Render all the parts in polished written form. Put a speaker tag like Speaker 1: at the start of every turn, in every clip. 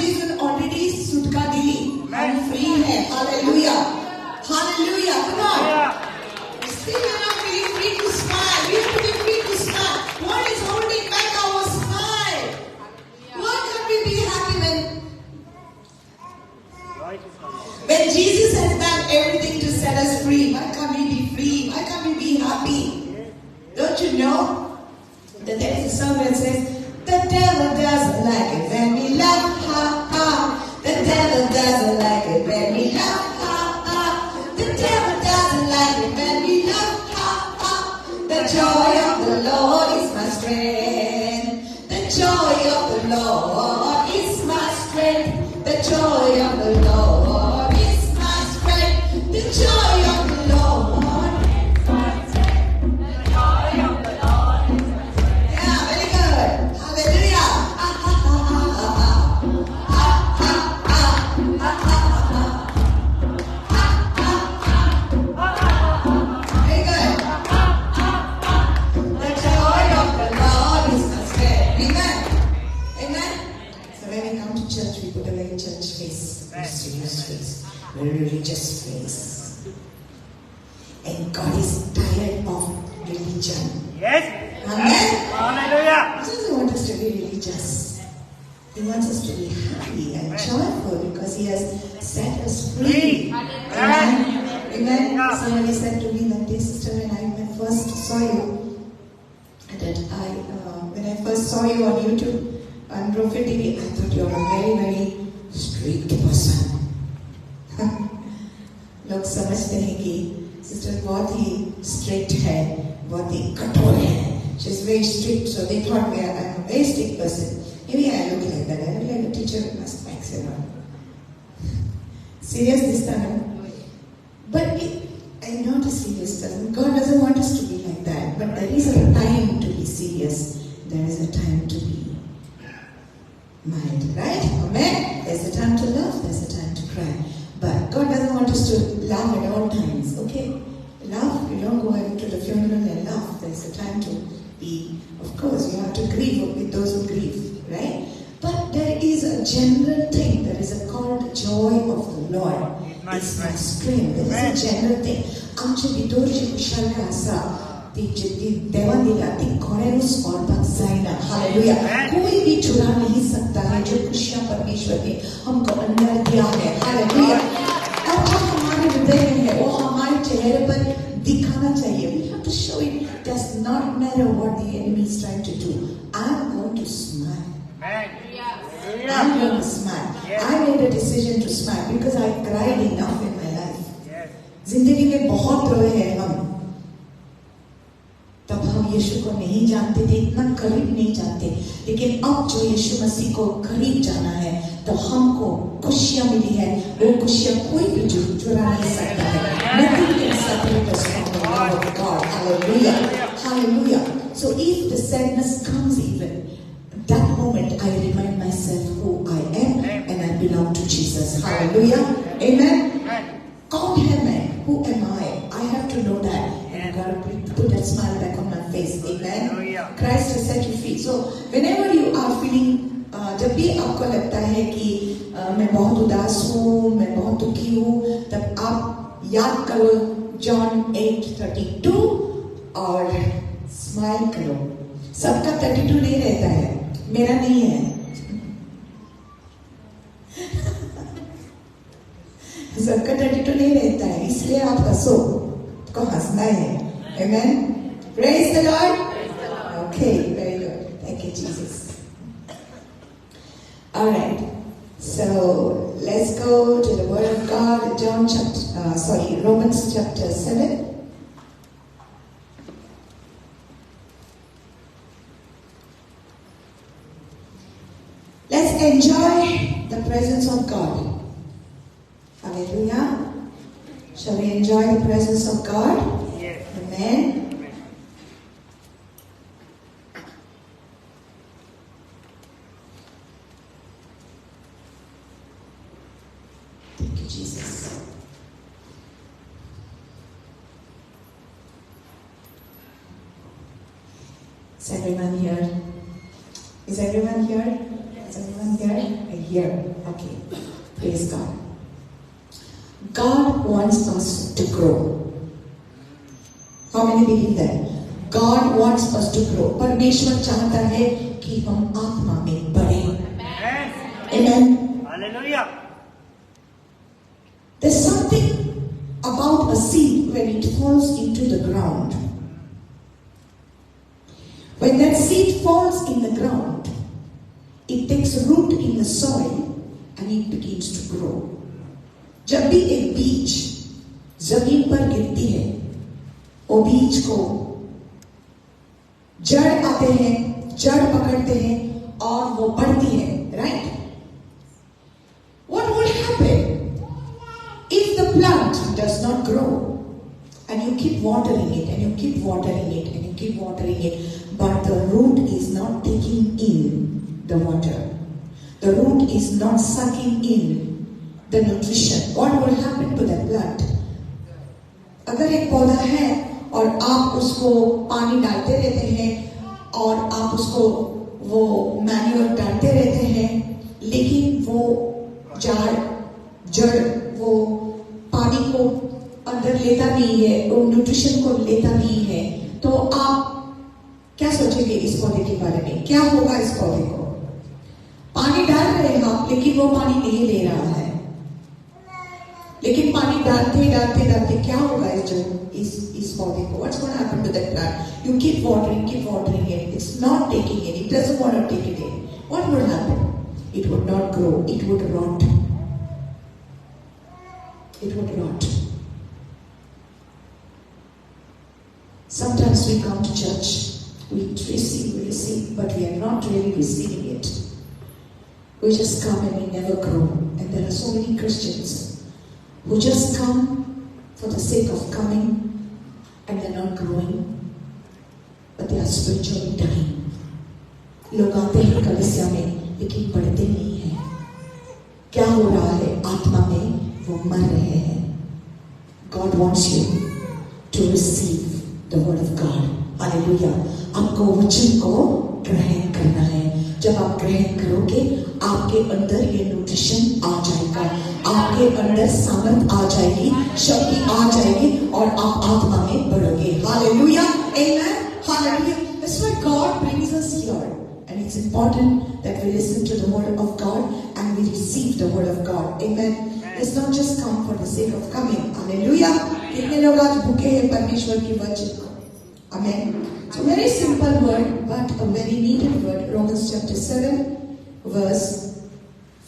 Speaker 1: Jesus already सुटका दिली. हम free है. Hallelujah. Hallelujah. Come on. Still we are not feeling free to smile. We have to be free to smile. What is holding back our smile? Why can't we be happy when Jesus has done everything to set us free? Why can't we be free? Why can't we be happy? Don't you know that there is a song that says, the devil doesn't like it when we laugh, ha, ha. The devil doesn't like it when we laugh, ha, ha. The devil doesn't like it when we laugh, ha, ha. The joy of the Lord is my strength. The joy of the Lord is my strength. The joy of the Lord is my strength. The joy of the Lord. Very religious face. And God is tired of religion.
Speaker 2: Yes.
Speaker 1: Amen.
Speaker 2: Hallelujah.
Speaker 1: He doesn't want us to be religious. He wants us to be happy and joyful because He has set us free. Amen. Amen. Somebody said to me that day, sister, when I first saw you, when I first saw you on YouTube on Prophet TV, I thought you were a very, very strict person. लोग समझते हैं कि sister बहुत ही strict है, बहुत ही कठोर है. She is very strict, so they thought I am a very strict person. Maybe I look like that. I look like a teacher with my specs and all. Serious this time, but I'm not a serious person. God doesn't want us to be like that. But there is a time to be serious. There is a time to be mild, right? Amen. There's a time to love. There's a time to cry. But God doesn't want us to laugh at all times, okay? Laugh, you don't go to the funeral and laugh. There's a time to be, of course, you have to grieve with those who grieve, right? But there is a general thing, there is a called joy of the Lord. It's my strength. There is a general thing. आमचे विदोरचे कुशल आसा ती देवान दिला ती कोणेनुस औरबत जायना. Hallelujah. कोई भी चुरा नहीं सकता है जो खुशियां परमेश्वर ने हमको अंदर दिया है. हालेलुया. और जो हमारे हृदय में है वो हमारे चेहरे पर दिखाना चाहिए. We have to show it. Does not matter what the enemy is trying to do. I'm going to smile. I'm going to smile. I made a decision to smile because I cried enough in my life. जिंदगी में बहुत रोए हैं हम. तब हम यीशु को नहीं जानते थे, इतना करीब नहीं जानते, लेकिन अब जो यीशु मसीह को करीब जाना है तो हमको खुशियां मिली है. वो खुशियां कोई भी चुरा नहीं सकता है. Nothing can separate us from the love of God. Hallelujah. Hallelujah. So if the sadness comes even, that moment I remind myself who I am and I belong to Jesus. Hallelujah. Amen. कौन है मैं? Who am I? I have to know that. And I got to put that smile back on my face. Amen. Christ has set you free. So whenever you are feeling, जब भी आपको लगता है कि मैं बहुत उदास हूँ, मैं बहुत दुखी हूँ, तब आप याद करो जॉन 8:32 और स्माइल करो. सबका 32 नहीं रहता है, मेरा नहीं है. सबका 32 नहीं रहता है, इसलिए आप हंसो, आपको हंसना है. Amen. Praise the Lord. Okay, very good. Thank you, Jesus. All right. So let's go to the Word of God. Romans chapter 7. Let's enjoy the presence of God. Hallelujah. Shall we enjoy the presence of God?
Speaker 2: Yes.
Speaker 1: Amen. Thank you, Jesus. Is everyone here? Is everyone here? Is everyone here? here. Okay. Praise God. God wants us to grow. How many believe that? God wants us to grow. परमेश्वर चाहता है कि हम आत्मा में बढ़े. Amen.
Speaker 2: Hallelujah.
Speaker 1: There's something about a seed when it falls into the ground. When that seed falls in the ground, it takes root in the soil and it begins to grow. जब भी एक बीज जमीन पर गिरती है, वो बीज को जड़ आते हैं, जड़ पकड़ते हैं और वो बढ़ती है, right? What will happen if the plant does not grow and you keep watering it and you keep watering it and you keep watering it, but the root is not taking in the water, the root is not sucking in the nutrition? What will happen to that plant? अगर एक पौधा है और आप उसको पानी डालते रहते हैं और आप उसको वो मैन्योर डालते रहते हैं, लेकिन वो जड़ वो पानी को अंदर लेता नहीं है, वो न्यूट्रिशन को लेता नहीं है, तो आप क्या सोचेंगे इस पौधे के बारे में? क्या होगा इस पौधे को? पानी डाल रहे हैं आप, लेकिन वो पानी नहीं ले रहा है. लेकिन पानी डालते डालते डालते क्या होगा इस पौधे को? What's going to happen to that plant? You keep watering it. It's not taking it. It doesn't want to take it in. What would happen? It would not grow. It would rot. It would rot. Sometimes we come to church, we receive, but we are not really receiving it. We just come and we never grow. And there are so many Christians who just come for the sake of coming and they're not growing, but they are spiritually dying. लोग आते हैं कलीसिया में लेकिन बढ़ते नहीं हैं. क्या हो रहा है? आत्मा में वो मर रहे हैं. God wants you to receive the word of God. Hallelujah. आपको वचन को ग्रहण करना है. जब आप ग्रहण करोगे, आपके अंदर ये न्यूट्रिशन आ जाएगा, आपके अंदर सामर्थ आ जाएगी, शक्ति आ जाएगी और आप आत्मा में बढ़ोगे. Hallelujah. Amen. Hallelujah. That's why God brings us here. And it's important that we listen to the word of God and we receive the word of God. Amen. Let's not just come for the sake of coming. Hallelujah. कितने लोग आज भूखे हैं परमेश्वर की वचन को? Amen. So very simple word, but a very needed word. Romans chapter 7, verse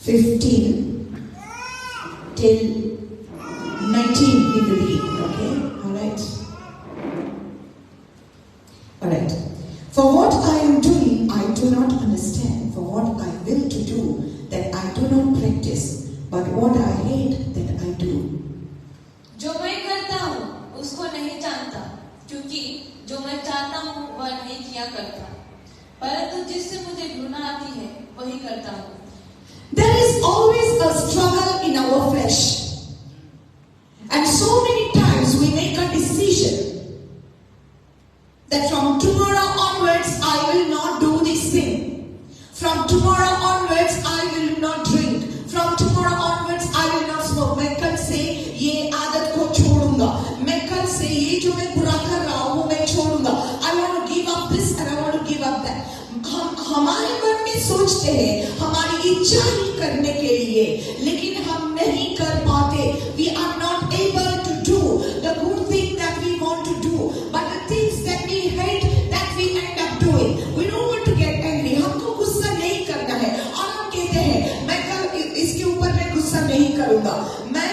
Speaker 1: 15 till 19 we will read. Okay? Alright. For what I am doing, I do not understand. For what I will to do, that I do not practice. But what I hate, that I do.
Speaker 3: जो मैं करता हूँ उसको नहीं जानता, क्योंकि जो मैं चाहता हूँ वह नहीं किया करता, परंतु जिससे मुझे घृणा आती है वही करता हूँ.
Speaker 1: There is always a struggle in our flesh, and so many times we make a decision that from tomorrow onwards I will not do this thing. From tomorrow onwards I will not drink. From tomorrow onwards I will not smoke. मैं कल से ये आदत को छोड़ूंगा. मैं कल से ये जो मैं बुरा कर रहा हूँ वो मैं छोड़ूंगा. I want to give up this and I want to give up that. हम हमारे मन में सोचते हैं हमारी इच्छा ही करने के लिए, लेकिन हम नहीं कर पाते. We are not able to do the good thing that we want to do, but the things that we hate, that we end up doing. We don't want to get angry. हमको गुस्सा नहीं करना है और हम कहते हैं मैं कल इसके ऊपर मैं गुस्सा नहीं करूंगा, मैं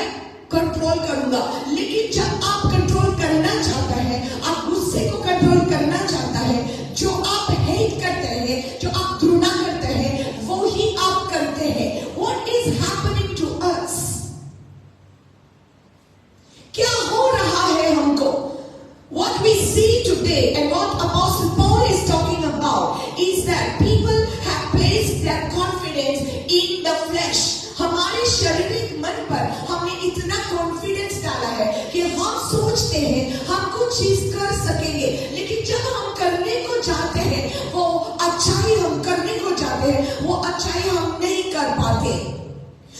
Speaker 1: कंट्रोल करूंगा. लेकिन जब आप कंट्रोल करना चाहता है, आप गुस्से को कंट्रोल करना चाहता है, जो आप हेट करते हैं, जो आप घृणा करते हैं, वो ही आप करते हैं. What is happening to us? क्या हो रहा है हमको? What we see today and what Apostle Paul is talking about is that people have placed their confidence in the flesh. हमारे शारीरिक मन पर हमने इतना कॉन्फिडेंस डाला है कि हम सोचते हैं हम कुछ चीज कर सकेंगे, लेकिन जब हम करने को जाते हैं वो अच्छाई हम करने को चाहते हैं वो अच्छाई हम नहीं कर पाते।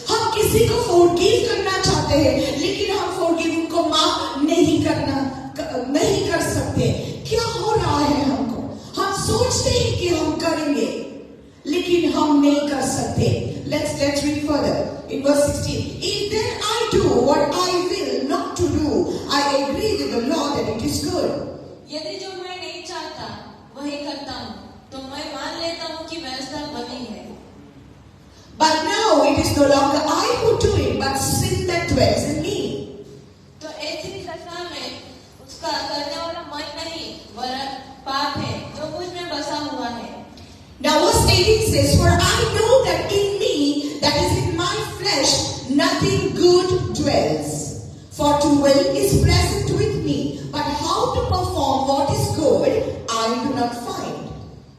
Speaker 1: हम किसी को फॉरगिव करना चाहते हैं लेकिन हम फॉरगिव को माफ नहीं कर सकते। क्या हो रहा है हमको? हम सोचते हैं कि हम करेंगे लेकिन हम नहीं कर सकते। Let's read further in verse 16. If then I do what I will not to do, I agree with the law that it is good.
Speaker 3: यदि जो मैं नहीं चाहता वही करता हूँ तो मैं मान लेता हूँ कि व्यवस्था बनी है।
Speaker 1: But now it is no longer I who do it, but sin that dwells in me.
Speaker 3: तो ऐसी दशा में उसका करने वाला मन नहीं वरन पाप है जो मुझ में बसा हुआ है।
Speaker 1: Now verse 18 says, for I know that in me, that is in my flesh, nothing good dwells. For to will is present with me, but how to perform what is good, I do not find.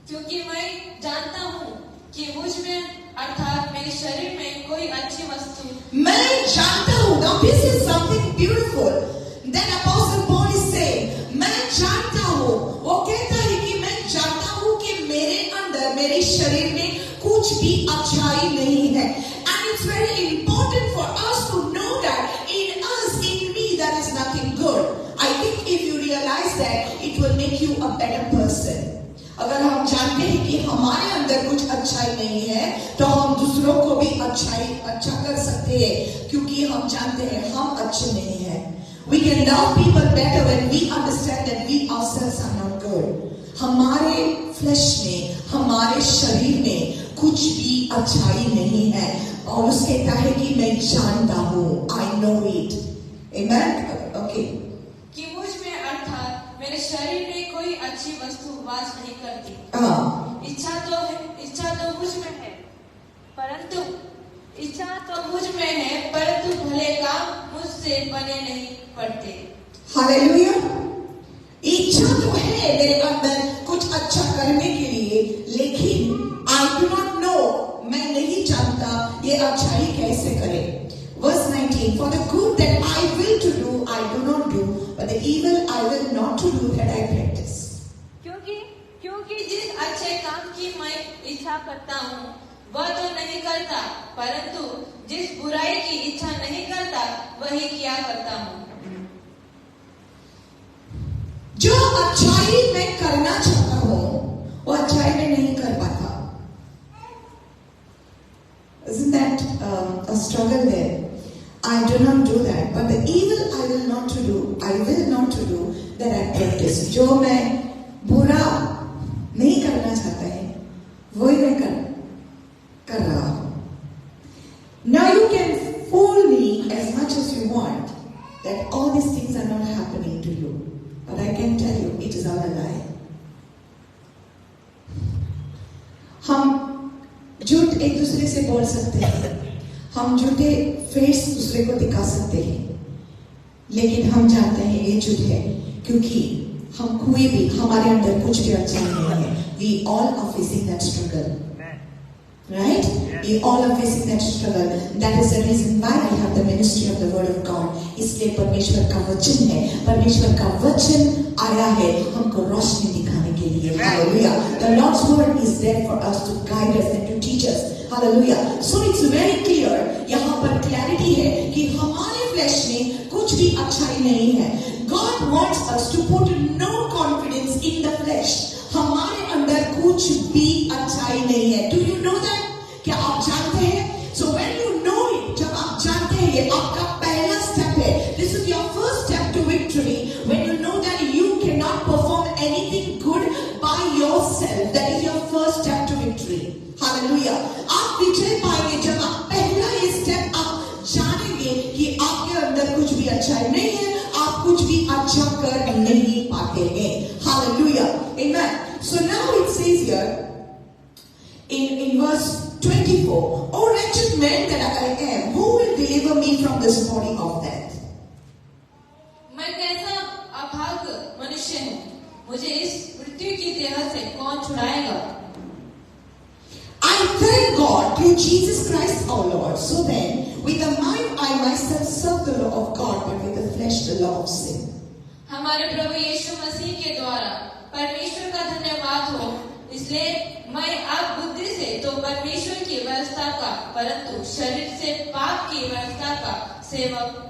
Speaker 3: क्योंकि मैं जानता हूँ कि मुझ में अर्थात मेरे शरीर में कोई अच्छी वस्तु
Speaker 1: मैं जानता हूँ। Now this is something beautiful. Then Apostle Paul is saying, मैं जानता हूँ। वो कहता है कि मैं जानता हूँ कि मेरे अंदर मेरे शरीर में कुछ भी अच्छाई नहीं है। And it's very important for us to know that in us, in me, there is nothing good. I think if you realize that, it will make you a better person. अगर हम जानते हैं कि हमारे अंदर कुछ अच्छाई नहीं है तो हम दूसरों को भी अच्छा कर सकते हैं क्योंकि हम जानते हैं हम अच्छे नहीं हैं। We can love people better when we understand that we ourselves are not good. हमारे फ्लैश में, हमारे शरीर में कुछ भी अच्छाई नहीं है और उसके कहता है कि मैं जानता हूँ, I know it. Amen? Okay.
Speaker 3: कि मुझ में अर्थात मेरे शरीर में कोई अच्छी वस्तु वास नहीं करती। इच्छा तो मुझ में है परंतु भले काम मुझसे बने नहीं पड़ते।
Speaker 1: हालेलुया। इच्छा तो है मेरे अंदर कुछ अच्छा करने के लिए लेकिन I do not know, मैं नहीं जानता ये अच्छाई कैसे करें। Verse 19, for the good that I will to do, I do not do, but the evil I will not to do that I practice.
Speaker 3: क्योंकि जिस अच्छे काम की मैं इच्छा करता हूँ वह तो नहीं करता परंतु जिस बुराई की इच्छा नहीं करता वही किया करता हूँ।
Speaker 1: जो अच्छाई मैं करना चाहता हूँ वो अच्छाई में नहीं कर पाता। Isn't that a struggle there? I do not do that, but the evil I will not to do, that I practice. जो मैं बुरा नहीं करना चाहता है वही मैं कर रहा हूँ। Now you can fool me as much as you want that all these things are not happening to you, but I can tell you it is all a lie. हम झूठ एक दूसरे से बोल सकते हैं, हम झूठे फेस दूसरे को दिखा सकते हैं, लेकिन हम जानते हैं ये झूठ है क्योंकि हम कोई भी हमारे अंदर कुछ भी अच्छा नहीं है। We all are facing that struggle, right? We all are facing that struggle. That is the reason why we have the ministry of the Word of God. इसलिए परमेश्वर का वचन है, परमेश्वर का वचन आया है हमको रोशनी दिखाने के लिए। Hallelujah. The Lord's word is there for us to guide us and to teach us. Hallelujah. So it's very clear. यहाँ पर clarity है कि हमारे flesh में कुछ भी अच्छाई नहीं है। God wants us to put no confidence in the flesh. हमारे अंदर कुछ भी अच्छाई नहीं है। Do you know that? क्या आप जानते हैं? So when you know it, जब आप जानते हैं ये आपका पहला step है। This is your first step to victory. When you know that you cannot perform anything good by yourself, that is your first step to victory. Hallelujah. आप विजय पाएंगे जब आप पहला ये step आप जानेंगे कि आपके अंदर कुछ भी अच्छाई नहीं है, आप कुछ भी अच्छा कर नहीं पाते हैं। Hallelujah. Amen. So now it says here in verse 24, O wretched man that I am, who will deliver me from this body of death?
Speaker 3: मैं कैसा अभागा मनुष्य हूँ, मुझे इस मृत्यु की देह से कौन छुड़ाएगा?
Speaker 1: I thank God through Jesus Christ our Lord. So then, with the mind I myself serve the law of God, but with the flesh the law of sin.
Speaker 3: हमारे प्रभु यीशु मसीह के द्वारा परमेश्वर का धन्यवाद हो। इसलिए मैं अब बुद्धि से तो परमेश्वर की व्यवस्था का परंतु शरीर से पाप की व्यवस्था का सेवक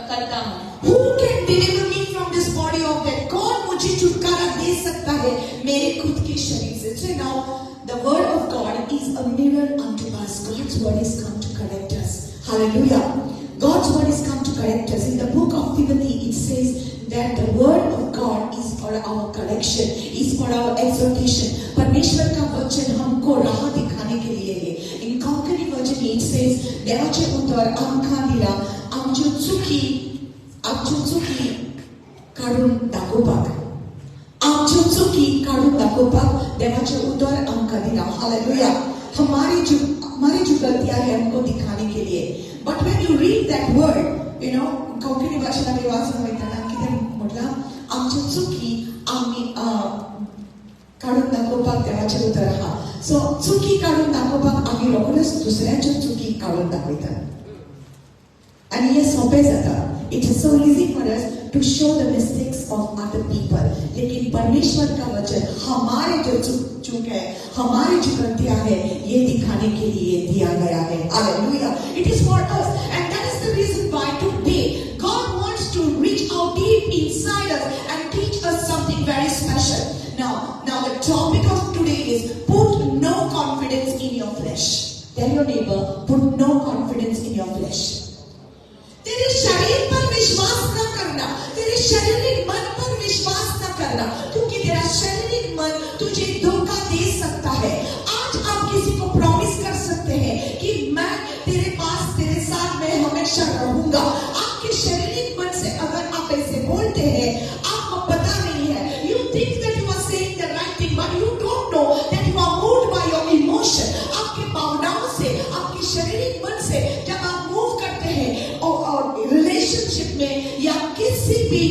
Speaker 3: करता हूँ.
Speaker 1: Who can deliver me from this body of death? कौन मुझे छुटकारा दे सकता है मेरे खुद के शरीर से? So now the word of God is a mirror unto us. God's word is come to correct us. Hallelujah. God's word is come to correct us. In the book of Timothy it says that the word of God is for our correction, is for our exhortation. परमेश्वर का वचन हमको राह दिखाने के लिए है. In Concordance version it says देवाचे उतर आमखांदिला आमचो चुकी काढून दाखोवपाक. आमचो चुकी काढून दाखोवपाक देवाचे उतर आमखांदिला. हालेलुया. हमारी जो गलतियां हैं हमको दिखाने के लिए. But when you read that word, you know, Konkani भाषेला मी वाचन वयताना कितें म्हटलां आमच्यो चुकी आमी काढून दाखोवपाक देवाचें उतर आहा. सो चुकी काढून दाखोवपाक आमी रोखडेच दुसऱ्याच्यो चुकी काढून दाखयतात. आनी हें सोंपें जाता. It is so easy for us to show the mistakes of other people. लेकिन परमेश्वर का वचन हमारे जो चूक है, हमारी जो गलतियां हैं, ये दिखाने के लिए दिया गया है. Hallelujah. It is for us, and that is the reason why today God wants to reach out deep inside us and teach us something very special. Now the topic of today is put no confidence in your flesh. Tell your neighbor, put no confidence in your flesh. तेरे शरीर पर विश्वास न करना, तेरे शारीरिक मन पर विश्वास न करना, क्योंकि तेरा शारीरिक मन तुझे धोखा दे सकता है. आज आप किसी को प्रॉमिस कर सकते हैं कि मैं तेरे पास तेरे साथ में हमेशा रहूंगा. आपके शारीरिक मन से अगर आप ऐसे बोलते हैं, आपको पता नहीं है. You think that you are saying the right thing, but you don't know that you are moved by your emotion. आपके भावनाओं से, आपके शारीरिक मन से जब आप मूव करते हैं और रिलेशनशिप में या किसी भी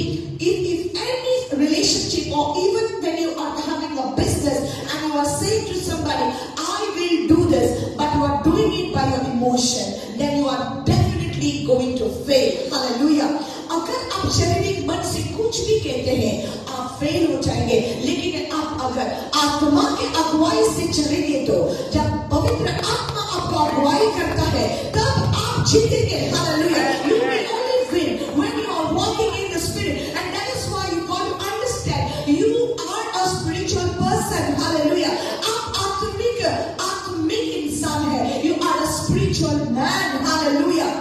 Speaker 1: if any relationship or even when you are having a business and you are saying to somebody I will do this but you are doing it by your emotion, then you are definitely going to fail. Hallelujah. अगर आप शारीरिक मन से कुछ भी कहते हैं आप फेल हो जाएंगे. लेकिन आप अगर आत्मा के अगुवाई से चलेंगे तो जब पवित्र आत्मा आपको अगुवाई करता है तब आप जीतेंगे. Hallelujah. You will only win when you are walking in the spirit, and that is why you got to understand you are a spiritual person. Hallelujah. आप आत्मिक इंसान है. You are a spiritual man. Hallelujah.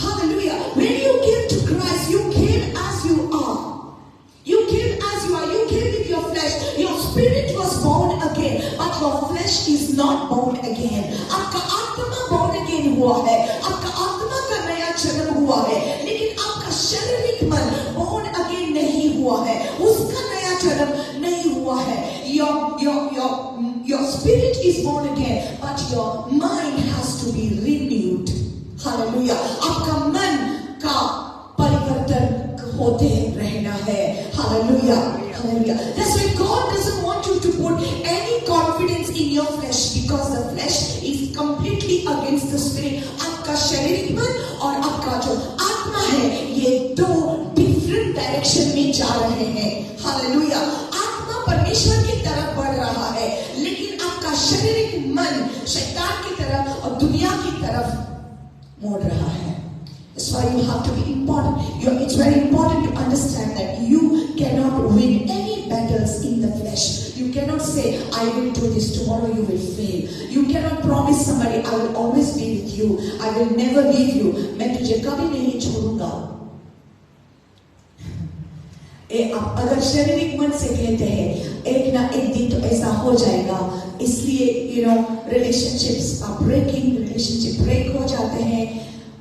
Speaker 1: Hallelujah. When you came to Christ, you came as you are. You came as you are. You came with your flesh. Your spirit was born again, but your flesh is not born again. आपका आत्मा born again हुआ है. आपका आत्मा का नया जन्म हुआ है. लेकिन आपका शारीरिक मन born again नहीं हुआ है. उसका नया जन्म नहीं हुआ है. Your spirit is born again, but your mind has to be renewed. Hallelujah. आपका मन का परिवर्तन होते रहना है. Hallelujah. Hallelujah. That's why God doesn't want you to put any confidence in your flesh, because the flesh is completely against the spirit. आपका शारीरिक मन और आपका जो आत्मा है ये दो different direction में जा रहे हैं. Hallelujah. आत्मा परमेश्वर की तरफ बढ़ रहा है, लेकिन आपका शारीरिक मन शैतान की तरफ और दुनिया की तरफ मोड़ रहा है. That's why you have to be important. It's very important to understand that you cannot win any battles in the flesh. You cannot say, I will do this, tomorrow you will fail. You cannot promise somebody, I will always be with you. I will never leave you. मैं तुझे कभी नहीं छोड़ूंगा. आप अगर शारीरिक मन से कहते हैं एक ना एक दिन तो ऐसा हो जाएगा, इसलिए relationships are breaking, relationship break हो जाते हैं.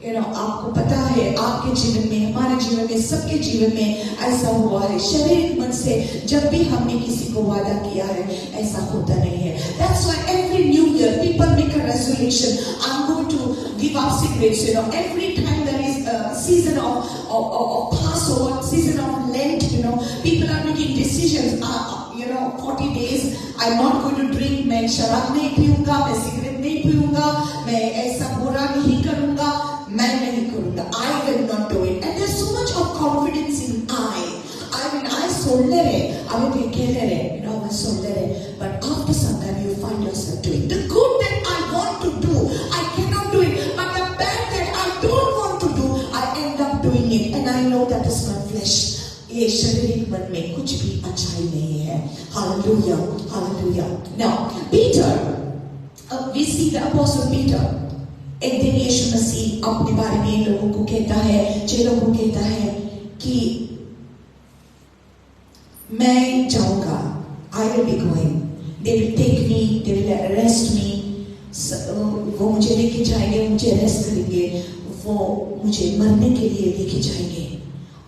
Speaker 1: आपको पता है आपके जीवन में, हमारे जीवन में, सबके जीवन में ऐसा हुआ है. शारीरिक मन से जब भी हमने किसी को वादा किया है ऐसा होता नहीं है. That's why every new year people make a resolution. I'm going to give up cigarettes. Every time there is a season of Passover, season of Lent, people are making decisions. 40 days I'm not going to drink. मैं शराब नहीं पीऊंगा, मैं cigarette नहीं पीऊंगा, मैं ऐसा बुरा नहीं करूंगा, मैं नहीं करूंगा. I will not do it. And there's so much of confidence in I I sollere, avete chiedere, I sollere, but after some time you find yourself doing the good that I want to do, I cannot do it, but the bad that I don't want to do, I end up doing it, and I know that is my flesh. ये शारीरिक मन में कुछ भी अच्छाई नहीं है. Hallelujah, hallelujah. Now, Peter, we see the apostle Peter. एक दिन यीशु मसीह अपने बारे में लोगों को कहता है, चेलों को कहता है कि मैं जाऊंगा, I will be going. They will take me, they will arrest me. वो मुझे लेके जाएंगे, मुझे अरेस्ट करेंगे, वो मुझे मरने के लिए लेके जाएंगे,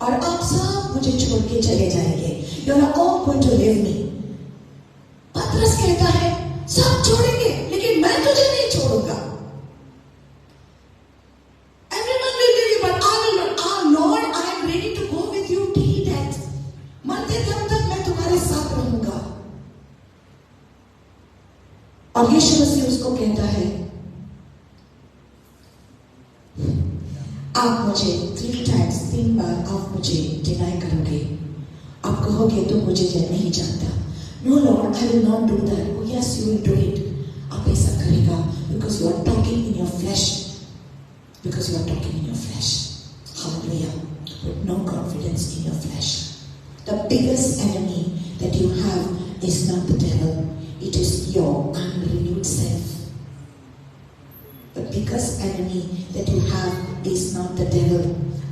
Speaker 1: और आप सब मुझे छोड़ के चले जाएंगे. You are all going to leave me. पतरस कहता है, सब छोड़ेंगे, लेकिन मैं तुझे नहीं छोड़ूंगा. Everyone will leave you, but I will not. Our Lord, I am ready to go with you till death. मरते दम तक मैं तुम्हारे साथ रहूंगा. और यीशु मसीह उसको कहता है, आप मुझे 3 times 3 बार आप मुझे डिनाई करोगे, आप कहोगे तो मुझे नहीं जानता. No Lord, I will not do that. Oh yes, you will do it. आप ऐसा करेगा because you are talking in your flesh. Because you are talking in your flesh. Hallelujah. With no confidence in your flesh. The biggest enemy that you have is not the devil. It is your unrenewed self. The biggest enemy that you have is not the devil.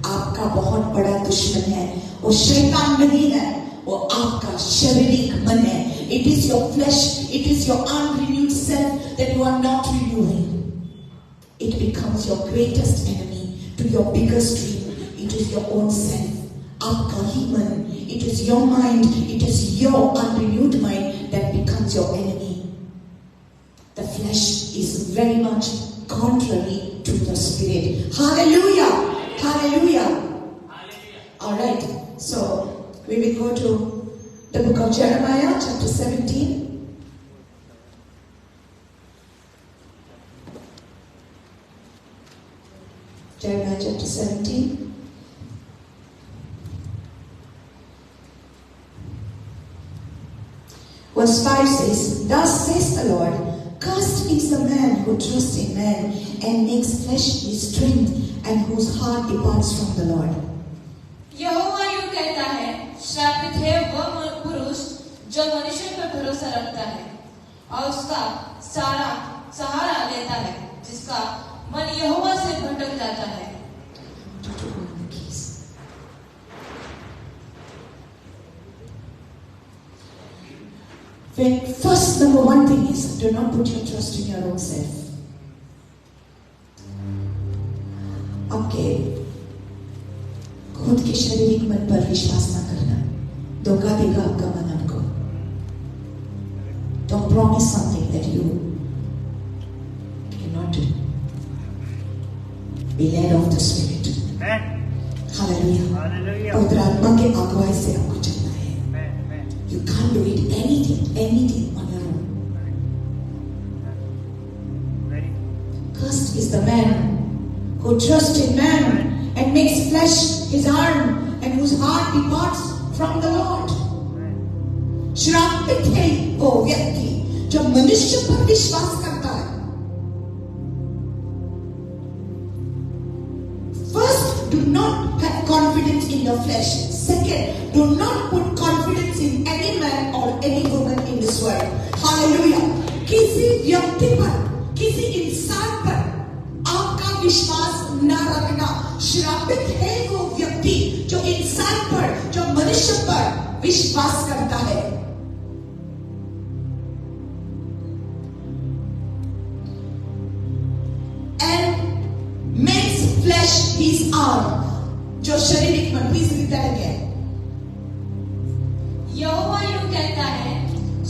Speaker 1: आपका बहुत बड़ा दुश्मन है, वो शैतान नहीं है, वो आपका शारीरिक मन है. It is your flesh, it is your unrenewed self that you are not renewing. It becomes your greatest enemy to your biggest dream. It is your own self. आपका ही मन, it is your mind, it is your unrenewed mind that becomes your enemy. The flesh is very much contrary to the spirit. Hallelujah! Hallelujah! All right, so we will go to the book of Jeremiah, chapter 17. Jeremiah chapter 17. Verse 5 says, Thus says the Lord, Cursed is the man who trusts in man and makes flesh his strength, and whose heart departs from the Lord.
Speaker 3: यहोवा यूं कहता है, श्रापित है वह पुरुष जो मनुष्य पर भरोसा रखता है और उसका सारा सहारा लेता है, जिसका मन यहोवा से भटक जाता है.
Speaker 1: First, number one thing is, do not put your trust in your own self. आपके खुद के शारीरिक मन पर विश्वास न करना, धोखा देगा आपका मन आपको. Don't promise something that you cannot do. Be led of the Spirit. Hallelujah. पवित्र आत्मा के अगुवाई से आपको चलना है. You can't do it anything on your own. Cursed is the man who trusts in man and makes flesh his arm, and whose heart departs from the Lord. श्रापित है वो व्यक्ति जो मनुष्य पर विश्वास करता है. First, do not have confidence in your flesh. Second, do not put confidence in any man or any woman in this world. Hallelujah. किसी व्यक्ति पर, किसी इंसान पर आपका विश्वास न रखना. श्रापित है वो व्यक्ति जो इंसान पर, जो मनुष्य पर विश्वास करता है. And makes flesh his arm. जो शारीरिक मन, प्लीज रीड दैट अगेन.
Speaker 3: यहोवा यूं कहता है,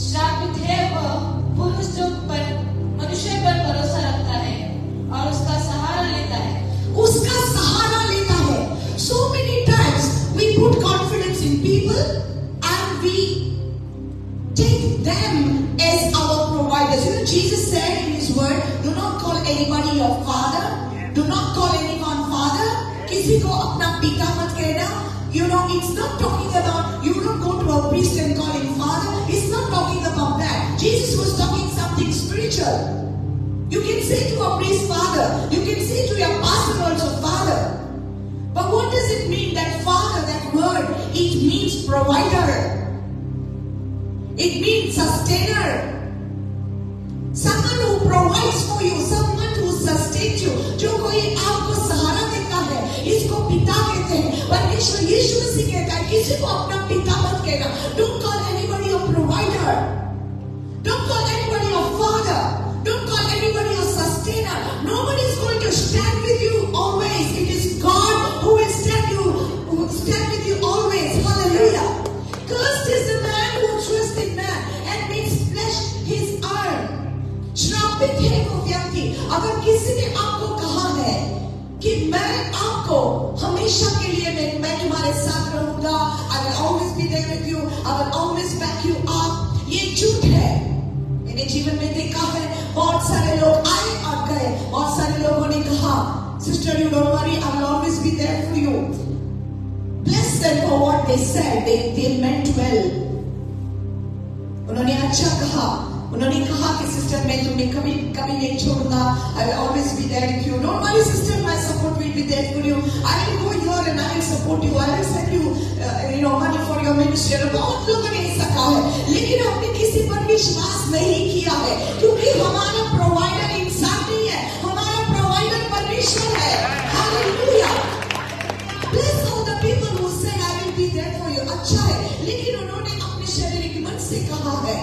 Speaker 3: श्रापित है वह पुरुष जो मनुष्य पर भरोसा रखता है और उसका सहारा लेता है.
Speaker 1: उसका सहारा लेता है. So many times we put confidence in people and we take them as our providers. You know, Jesus said in His word, do not call anybody your father. Do not call anyone father. किसी को अपना पिता मत कहना. You know, it's not talking about priest and call him father. He's not talking about that. Jesus was talking something spiritual. You can say to a priest father. You can say to your pastor also father. But what does it mean? That father, that word, it means provider. It means sustainer. Someone who provides for you, someone who sustains you. जो कोई आपको सहारा देता है, इसको पिता कहते हैं. परमेश्वर यीशु मसीह कहता है, किसी को अपना पिता मत कहना. Don't call anybody a provider. Don't call anybody a father. Don't call anybody a sustainer. Nobody is going to stand with you always. It is God who will stand with you always. Hallelujah. Cursed is the man who trusts in man and makes flesh his arm. श्रापित है वो व्यक्ति. अगर किसी ने आपको कहा है कि मैं आपको हमेशा के लिए मैं तुम्हारे साथ रहूंगा, I will always be there with you, I will always back you up, ये झूठ है. मैंने जीवन में देखा है, बहुत सारे लोग आए और गए. बहुत सारे लोगों ने कहा, sister you don't worry, I will always be there for you. Bless them for what they said. They meant well. उन्होंने अच्छा कहा. उन्होंने कहा कि सिस्टर मैं तुम्हें कभी नहीं छोड़ूंगा. I will always be there with you. Don't worry sister, my support will be there for you. I will go here and I will support you. I will send you money for your ministry. बहुत लोगों ने ऐसा कहा है, लेकिन हमने किसी पर विश्वास नहीं किया है, क्योंकि हमारा प्रोवाइडर इंसान नहीं है, हमारा प्रोवाइडर परमेश्वर है. Hallelujah. Bless all the people who said I will be there for you. अच्छा है, लेकिन उन्होंने अपने शारीरिक मन से कहा है.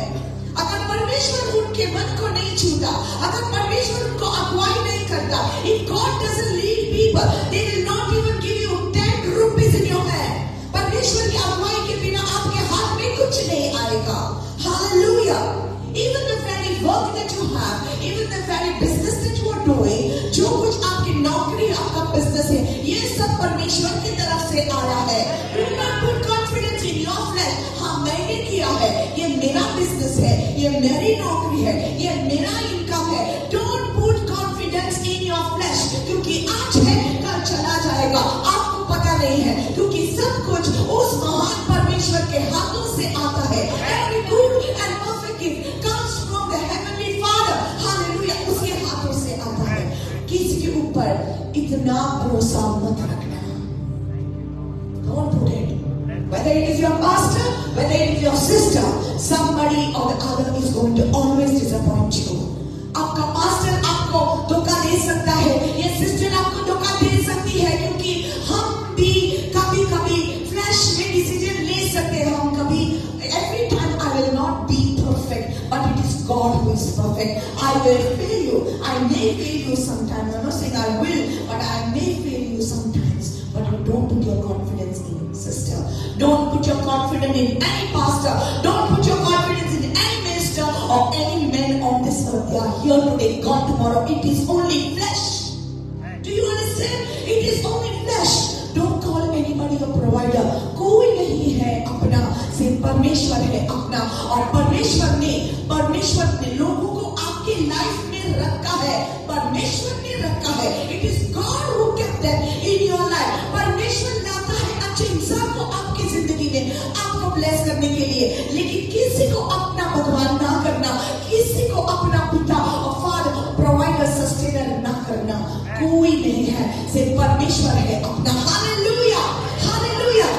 Speaker 1: अगर परमेश्वर उनके मन को नहीं छूता, अगर परमेश्वर उनको अगुवाई नहीं करता, if God doesn't lead people, they will not even give you 10 rupees in your hand. परमेश्वर की अगुवाई के बिना आपके हाथ में कुछ नहीं आएगा. Hallelujah. Even the very work that you have, even the very business that you are doing, जो कुछ आपकी नौकरी, आपका बिजनेस है, ये सब परमेश्वर की तरफ से आया है. Do not put confidence in your flesh. हाँ मैंने किया है, ये मेरा बिजनेस है, ये मेरी नौकरी है, ये मेरा इनकम है. Don't put confidence in your flesh, क्योंकि आज है कल चला जाएगा, आपको पता नहीं है, क्योंकि सब कुछ उस महान परमेश्वर के हाथों से आता है. Every good and perfect gift comes from the heavenly Father. Hallelujah. उसके हाथों से आता है. किसी के ऊपर इतना भरोसा मत रखना. Don't put it. Whether it is your pastor, whether it is your sister, somebody or the other is going to always disappoint you. आपका पास्टर आपको धोखा दे सकता है, ये सिस्टर आपको धोखा दे सकती है, क्योंकि हम भी कभी-कभी फ्लैश में डिसीजन ले सकते हैं. हम कभी every time I will not be perfect, but it is God who is perfect. I will fail you. I may fail you sometimes. I'm not saying I will, but I may fail you sometimes. But you don't put your confidence in sister. Don't put your confidence in any pastor. Don't put your confidence in any minister or any man on this earth. They are here today, gone tomorrow. It is only flesh. Do you understand? It is only flesh. Don't call anybody a provider. कोई नहीं है अपना, सिर्फ परमेश्वर है अपना. और परमेश्वर ने लोगों को आपके लाइफ में रखा है. परमेश्वर ने रखा है. It is God who kept them in your life. परमेश्वर लाता है अच्छे इंसान को आपकी जिंदगी में, आपको ब्लेस करने के लिए, लेकिन किसी को अपना भगवान ना करना, किसी को अपना पिता और फादर, प्रोवाइडर, सस्टेनर ना करना. कोई नहीं है, सिर्फ परमेश्वर है अपना. Hallelujah, hallelujah.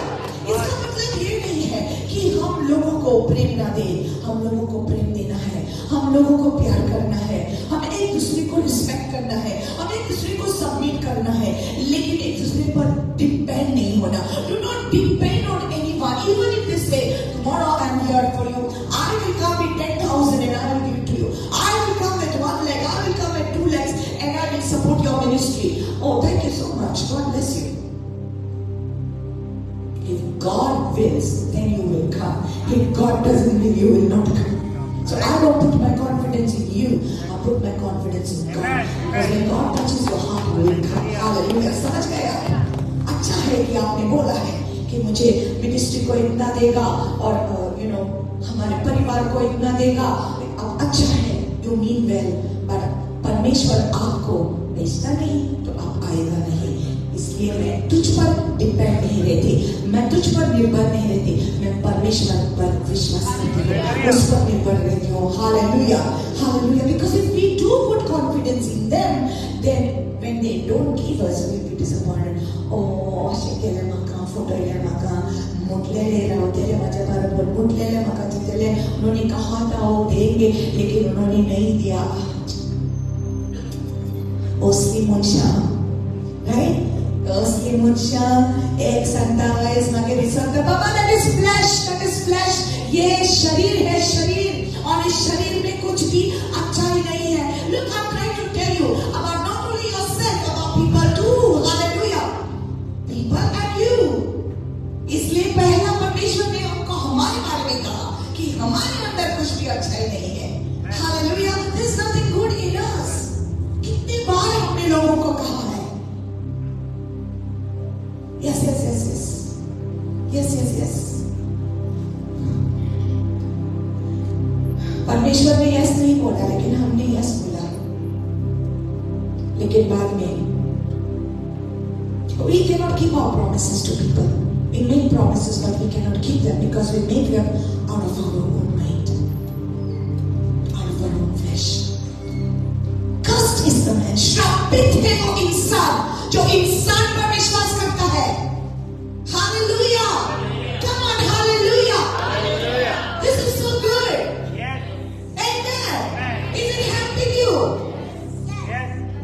Speaker 1: इसका मतलब ये नहीं है कि हम लोगों को प्रेम ना दे. हम लोगों को प्रेम देना है, हम लोगों को प्यार करना है, हम एक दूसरे को रिस्पेक्ट करना है, हम एक दूसरे को सबमिट करना है, लेकिन एक दूसरे पर डिपेंड नहीं होना. Do not depend on anyone. Even if they say, tomorrow I am here for you, I will come with 10,000 and I will give it to you. I will come with 1 leg, I will come with 2 legs, and I will support your ministry. Oh, thank you so much. God bless you. If God wills, then you will come. If God doesn't will, you will not come. So I don't put my confidence in you. I put my confidence in God. Because when God touches your heart, you will come. Hallelujah. समझ गए आप? अच्छा है कि आपने बोला है कि मुझे मिनिस्ट्री को इतना देगा और हमारे परिवार को इतना देगा. अच्छा है, you mean well. But परमेश्वर आपको भेजता नहीं तो आप आएगा नहीं. इसलिए मैं तुझ पर डिपेंड नहीं रहती, मैं तुझ पर निर्भर नहीं रहती, मैं परमेश्वर पर विश्वास करती हूँ, उस पर निर्भर रहती हूँ. Hallelujah, hallelujah. Because if we do put confidence in them, then when they don't give us, we'll be disappointed. Oh, शेकेले मका, फोटोले मका, मुटलेले राउतेले मजे बराबर मुटलेले मका जितेले उन्होंने कहा था वो देंगे, लेकिन उन्होंने नहीं दिया. Osli Munsha, right? Osli Munsha, एक संता है इसमें के रिसर्च का बाबा that is flesh. ये शरीर है शरीर, और इस शरीर में कुछ भी अच्छा ही नहीं है. Look, I'm trying to tell you about not only yourself, about people too. Hallelujah. People and you. इसलिए पहला परमेश्वर ने हमको हमारे बारे में कहा कि हमारे अंदर कुछ भी अच्छा ही नहीं है. Hallelujah. There's nothing good in us. कितनी बार हमने लोगों को कहा है. Yes. परमेश्वर ने यस नहीं बोला, लेकिन हमने यस बोला. लेकिन बाद में we cannot keep our promises to people. We make promises, but we cannot keep them because we make them out of our own mind, out of our own flesh. Cursed is the man, श्रापित है वो इंसान जो इंसान पर विश्वास करता है. Hallelujah. Come on, hallelujah. This is so good. Amen. Is it helping you?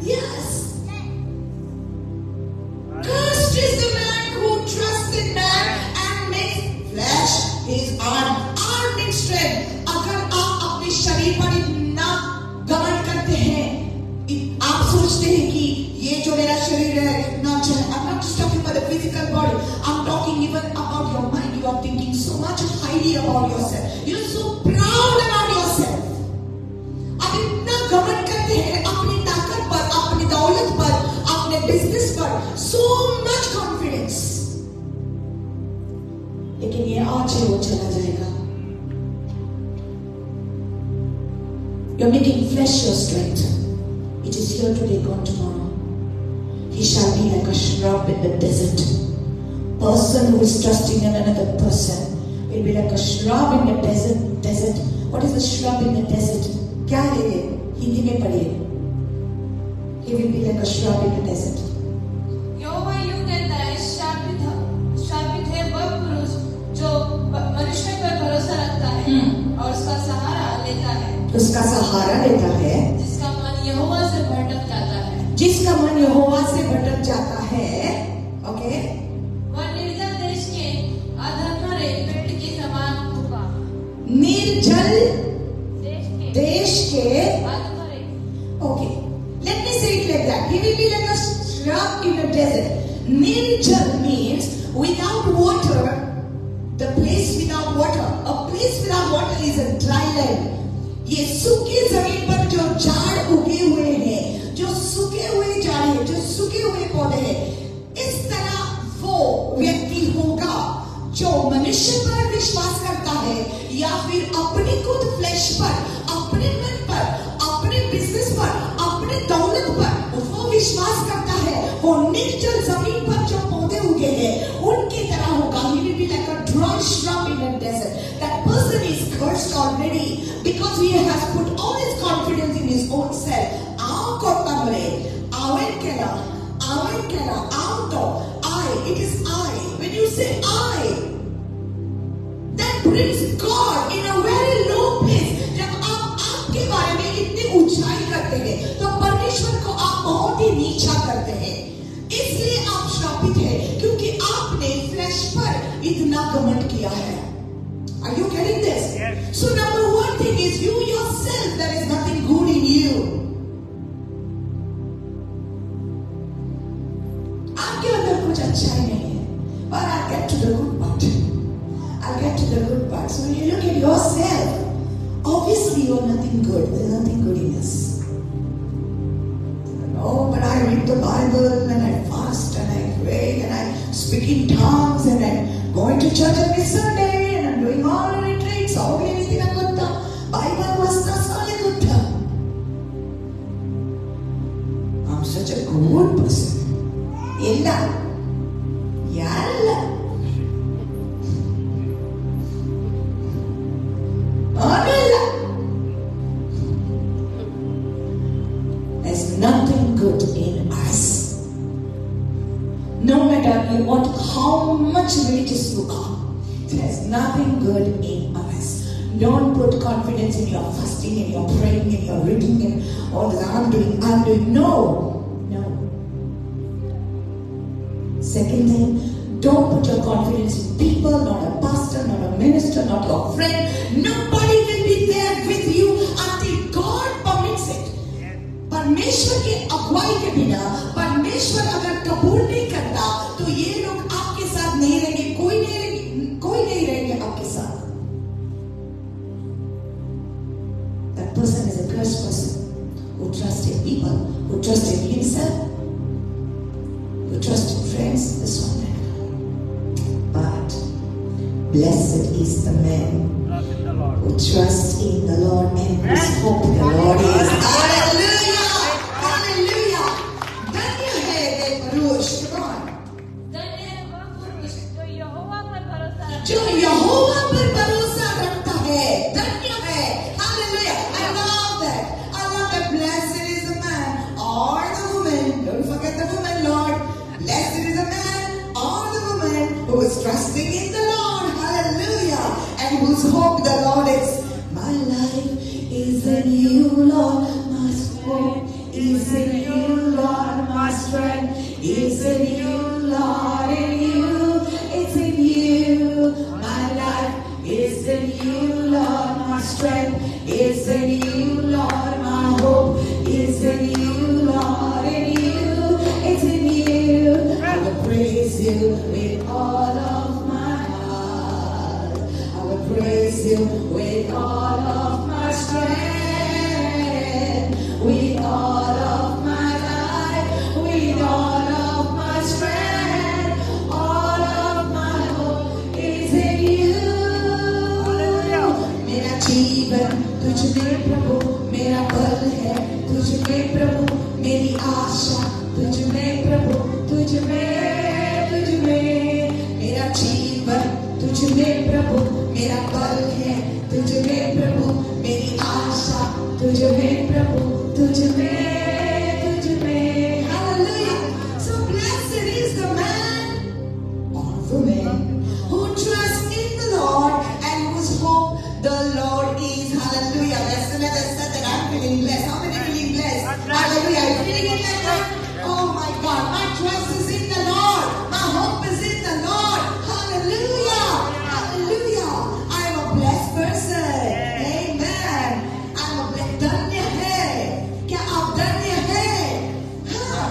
Speaker 1: Yes. Cursed is the man who trusts in man and makes flesh his arming strength. अगर आप अपने शरीर पर इतना गमन करते हैं, आप सोचते हैं कि ये जो मेरा शरीर है इतना अच्छा है. I'm not just talking about the physical body. I'm talking even about your mind. You are thinking so much highly about yourself. You're so proud about yourself. आप इतना गमन करते हैं अपनी ताकत पर, अपनी दौलत पर, अपने बिजनेस पर. So much confidence. लेकिन ये आज है वो चला जाएगा. You're making flesh your strength. It is here today, gone tomorrow. He shall be like a shrub in the desert. Person who is trusting in another person will be like a shrub in the desert. What is a shrub in the desert? क्या है ये? हिंदी में पढ़िए. He will be like a shrub in the desert.
Speaker 3: यहोवा यूं कहता है, श्रापित है वह पुरुष जो मनुष्य पर भरोसा रखता है और उसका सहारा लेता है.
Speaker 1: उसका सहारा लेता है.
Speaker 3: जिसका मन यहोवा से भटक जाता है. ओके. वह निर्जल देश के अधमरे पेट के समान होगा.
Speaker 1: निर्जल देश के
Speaker 3: अधमरे.
Speaker 1: Okay. Let me say it like that. He will be like a shrub in a desert. Nirjal means without water. The place without water. A place without water is a dry land. ये सूखी जमीन पर जो झाड़ उगे हुए हैं, जो सूखे हुए झाड़ हैं, जो सूखे हुए पौधे हैं, इस तरह वो व्यक्ति होगा जो मनुष्य पर विश्वास करता है या फिर अपनी खुद फ्लैश पर, अपने मन पर, अपने बिजनेस पर, अपने दौलत पर वो विश्वास करता है. वो निर्जल जमीन पर जो पौधे उगे हैं उनकी तरह होगा. He will be like a dry shrub in a desert. That person is cursed already because he has put all his confidence in his own self. It is I. When you say I, that brings God in a very low place. जब आप आपके बारे में इतनी ऊंचाई करते हैं, तो परमेश्वर को आप बहुत ही नीचा करते हैं. इसलिए आप श्रापित हैं क्योंकि आपने फ्लैश पर इतना घमंड किया है. Are you getting this? Yes. So number one thing is you yourself. There is nothing good in you. आपके अंदर कुछ अच्छा ही नहीं है. But I'll get to the good part. So when you look at yourself, obviously you're nothing good. There's nothing good in us. Oh, but I read the Bible and I fast and I pray and I speak in tongues and I'm going to church every Sunday and I'm doing all the retreats. All anything I could do. Bible was that's all I could do. I'm such a good person. ಇಲ್ಲ ಯಾರಲ್ಲ ಅವನಲ್ಲ. There's nothing good in us. No matter what, how much religious you are, there's nothing good in us. Don't put confidence in your fasting and your praying and your reading and all that I'm doing. No. Second thing, don't put your confidence in people, not a pastor, not a minister, not your friend. Nobody will be there with you until God permits it. परमेश्वर के अगुवाई के बिना, परमेश्वर अगर कबूल नहीं करता तो ये लोग आपके साथ नहीं रहेंगे, कोई नहीं रहेंगे आपके साथ. That person is a cursed person who trusts in people, who trusts in himself, who trusts in friends, this one. But blessed is the man who trusts in the Lord and whose hope the Lord is. Hallelujah! Hallelujah! धन्य है वे पुरुष. Come on.
Speaker 3: धन्य है वह पुरुष जो यहोवा पर भरोसा रखता है.
Speaker 1: जो यहोवा पर भरोसा रखता है. धन्य है. Hallelujah! I love that. I love that. Blessed is the man or the woman. Don't forget the woman, Lord. Blessed is the man or the woman who is trusting in the Lord. Hallelujah! And whose hope the Lord is. My life is in you, Lord. My hope is in you, Lord. My strength is in you, Lord. In you, it's in you. My life is in you, Lord. My strength is in you, Lord. My hope is in you, Lord. In you, it's in you. I will praise you with all of my heart. I will praise you with all of my strength, with all of my life, with all of my strength, all of my hope is in you. मेरा जीवन तुझ में प्रभु, मेरा बल है तुझ में प्रभु, मेरी आशा तुझ में प्रभु, तुझ में मेरा जीवन तुझ में प्रभु, मेरा बल है तुझ में प्रभु, मेरी आशा तुझ में प्रभु, तुझ में. Hallelujah! So blessed is the man or woman who trusts in the Lord and whose hope the Lord is. Hallelujah! That's another set that I'm feeling blessed. How many feeling blessed? Hallelujah! Are you feeling it like that? Oh my God! My trust is in the Lord. My hope is in the Lord. Hallelujah! Hallelujah! I'm a blessed person. Amen. I'm a blessed. धन्य है. क्या आप धन्य हैं? हाँ.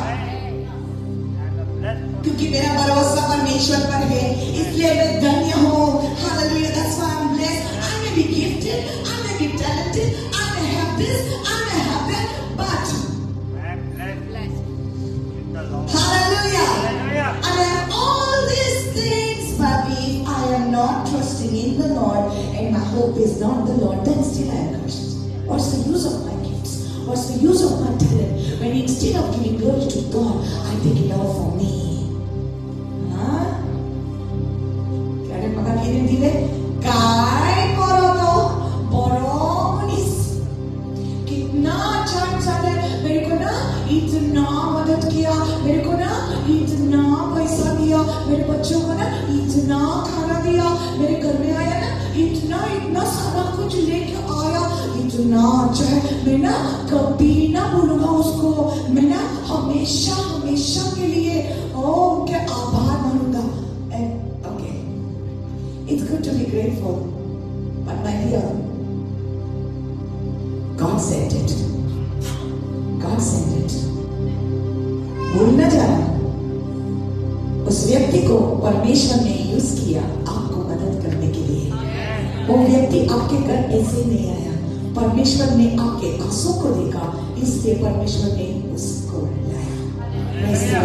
Speaker 1: क्योंकि मेरा भरोसा परमेश्वर पर है, इसलिए मैं धन्य हूँ. Hallelujah! That's why I'm blessed. I may be gifted, I may be talented, I may have this, I may have that, but hallelujah! I have all these things, but if I am not trusting in the Lord and my hope is not the Lord, then still I am cursed. What's the use of my gifts? What's the use of my talent when instead of giving glory to God, I take it all for me? Huh? Kaya pagkakirin dile, kay koroto, boronis. कितना chance आता है, मेरे को ना इतना मदद किया, मेरे को ना इतना पैसा दिया, मेरे बच्चों को ना इतना खाना दिया, मेरे घर में आया ना इतना सारा कुछ लेके आया, इतना अच्छा है. मैं ना कभी ना बोलूंगा उसको, मैं ना हमेशा के लिए उनके आभार मानूंगा. Okay, it's good to be grateful, but my dear, God sent it. God sent it. भूल न जाना, उस व्यक्ति को परमेश्वर ने यूज किया आपको मदद करने के लिए. वो व्यक्ति आपके घर ऐसे नहीं आया, परमेश्वर ने आपके आंसू को देखा, इसलिए परमेश्वर ने उसको लाया.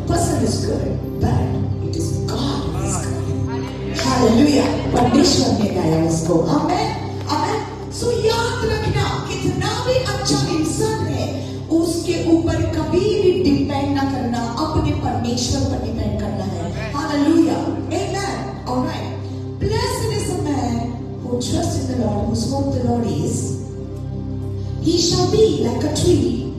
Speaker 1: Person is good, but it is God who is good. Hallelujah! परमेश्वर ने लाया उसको. Amen. Amen. So याद रखना, कितना भी अच्छा इंसान है, उसके ऊपर कभी भी डिपेंड ना करना, अपने परमेश्वर spoke the Lord is, he shall be like a tree.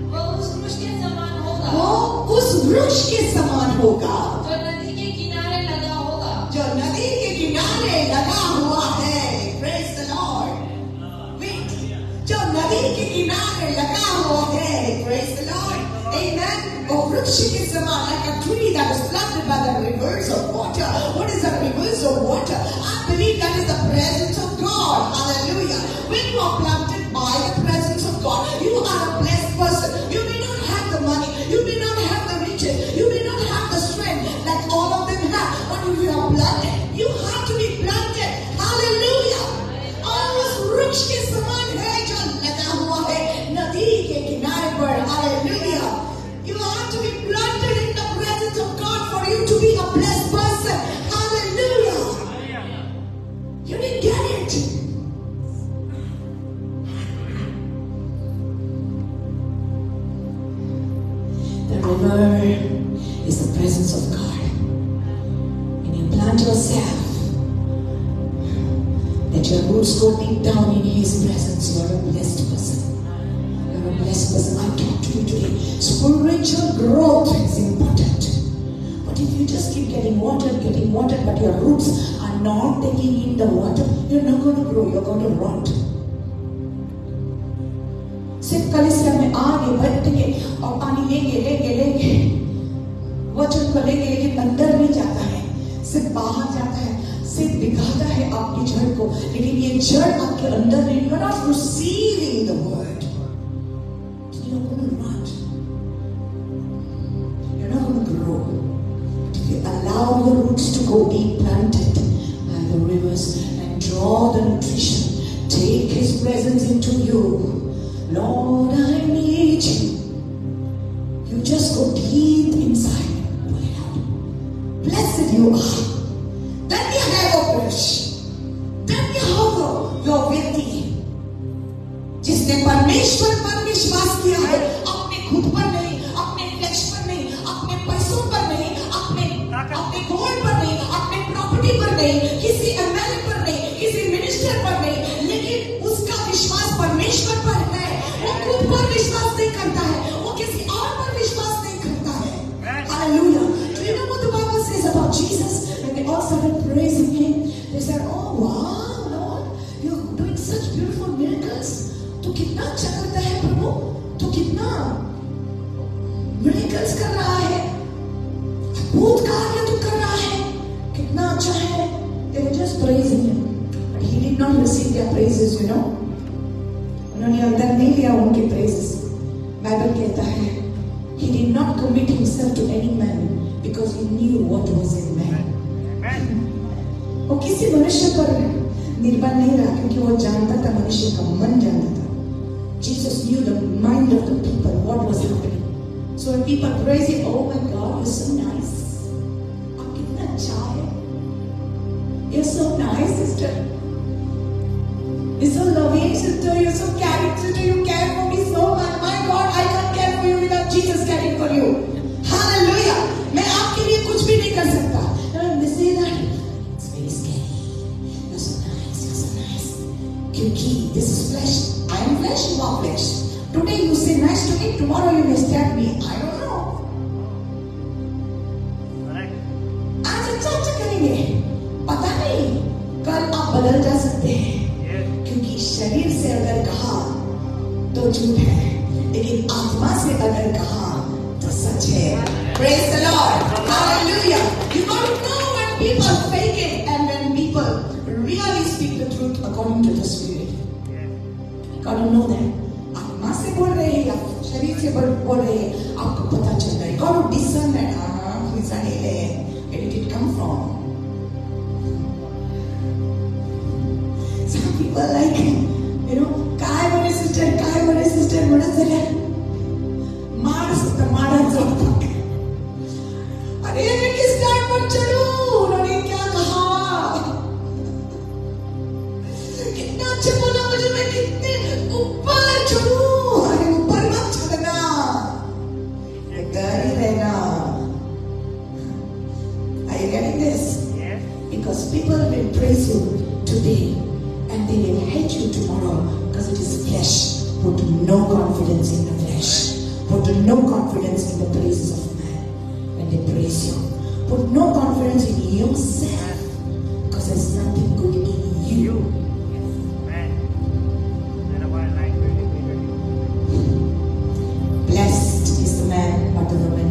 Speaker 3: वो उस वृक्ष के समान होगा
Speaker 1: वो उस वृक्ष के समान होगा
Speaker 3: जो नदी के किनारे लगा होगा
Speaker 1: जो नदी के किनारे लगा हुआ है. Praise the Lord. Wait. जो नदी के किनारे लगा हुआ है. Praise the Lord. Amen. वो वृक्ष के समान, like a tree that is planted by the rivers of water. What is the rivers of water? I believe that is the presence of God. Hallelujah. When you are planted by the presence of God, you are a blessed person. You may not have the money, you may not have the riches, you may not have the strength that all of them have, but if you are planted, you have to be planted. Hallelujah. और उस वृक्ष के समान है जो लगा हुआ है नदी के किनारे पर. Hallelujah. You have to be planted in the presence of God for you to be a blessed person. Hallelujah. You didn't get it. The river is the presence of God. When you plant yourself, that your roots go deep down in His presence, you are a blessed person. You are a blessed person. I talk to you today. Spiritual growth is important. But if you just keep getting watered, but your roots are not taking in the water, you're not going to grow, you're going to rot. सिर्फ कलीसिया में आगे बैठेंगे और पानी लेंगे वचन को लेंगे, लेकिन अंदर नहीं जाता है, सिर्फ बाहर जाता है, सिर्फ दिखाता है आपकी जड़ को, लेकिन ये जड़ आपके अंदर नहीं. You are not receiving the word. You're not going to rot. You're not going to grow. If you allow your roots to go deep, planted by the rivers, and draw the nutrition, take His presence into you. Lord, I need you. You just go deep inside. Pull it out. Blessed you are. Then you have a brush. Then you have your व्यक्ति जिसने परमेश्वर पर विश्वास किया है, अपने खुद पर नहीं, अपने फ्लैश पर नहीं, अपने पैसों पर नहीं, अपने गोल्ड पर नहीं, अपने प्रॉपर्टी पर नहीं, किसी एमएलए पर नहीं, किसी मिनिस्टर पर नहीं, लेकिन उसका विश्वास परमेश्वर पर है. वो खुद पर विश्वास नहीं करता है, वो किसी और पर विश्वास नहीं करता है. Hallelujah. Do you know what the Bible says about Jesus? When they all started praising Him, they said, "Oh wow, Lord, you're doing such beautiful miracles. तू कितना अच्छा करता है प्रभु, तू कितना miracles कर रहा है, अद्भुत कार्य तू कर रहा है, कितना अच्छा है." They were just praising Him, but He did not receive their praises, you know. उन्होंने अंदर नहीं लिया उनके praises. बाइबल कहता है, He did not commit Himself to any man because He knew what was in man. वो किसी मनुष्य पर निर्भर नहीं रहा, क्योंकि वो जानता था, मनुष्य का मन जानता था. Jesus knew the mind of the people, what was happening. So when people praise Him, oh my God, you're so nice. आप कितना अच्छा है. You're so nice, sister. You're so loving, sister. You're so caring, sister. You care for me so much. My God, I can't care for you without Jesus caring for you. Hallelujah. मैं आपके लिए कुछ भी नहीं कर सकता. They say that it's very scary. You're so nice. You're so nice. क्योंकि this is flesh. I am flesh. You are flesh. Today you say nice to me. Tomorrow you may stab me. I don't know. आज अच्छा करेंगे. पता नहीं. कल आप बदल जा सकते हैं. क्योंकि शरीर से अगर कहा तो झूठ है, लेकिन आत्मा से अगर कहा तो सच है. Praise the Lord. Hallelujah. You got to know when people fake it and when people really speak the truth according to the Spirit. You got to know that. आत्मा से बोल रहे हैं या शरीर से बोल रहे हैं, आपको पता चल रहा है. You got to discern that. Where did it come from? Some people like, काय बने सिस्टर म्हणत झाल्या, मारा जातात. अरे मैं किस स्टैंड पर चलूं? उन्होंने क्या कहा? कितना अच्छा बोला मुझे, मैं कितने ऊपर चलूं? अरे ऊपर मत चलना, इधर ही रहना. Are you getting this? Yes. Because people will praise you today confidence in the praises of man when they praise you. Put no confidence in yourself because there's nothing good in you. Blessed is the man or the woman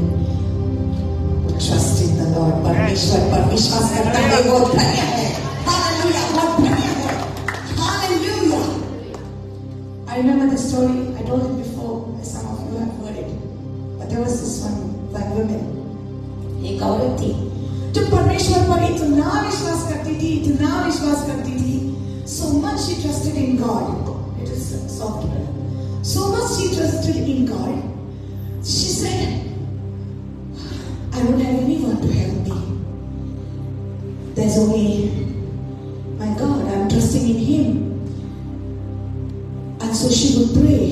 Speaker 1: who trusts in the Lord. परमेश्वर पर विश्वास करता है वो धन्य है. Hallelujah, वो धन्य है. Hallelujah. I remember the story. I told it before. Some of you have heard it. But there was this one woman. एक औरत थी जो परमेश्वर पर इतना विश्वास करती थी, इतना विश्वास करती थी. So much she trusted in God. It is soft. So much she trusted in God. She said, I don't have anyone to help me. There's only my God. I'm trusting in Him. And so she would pray.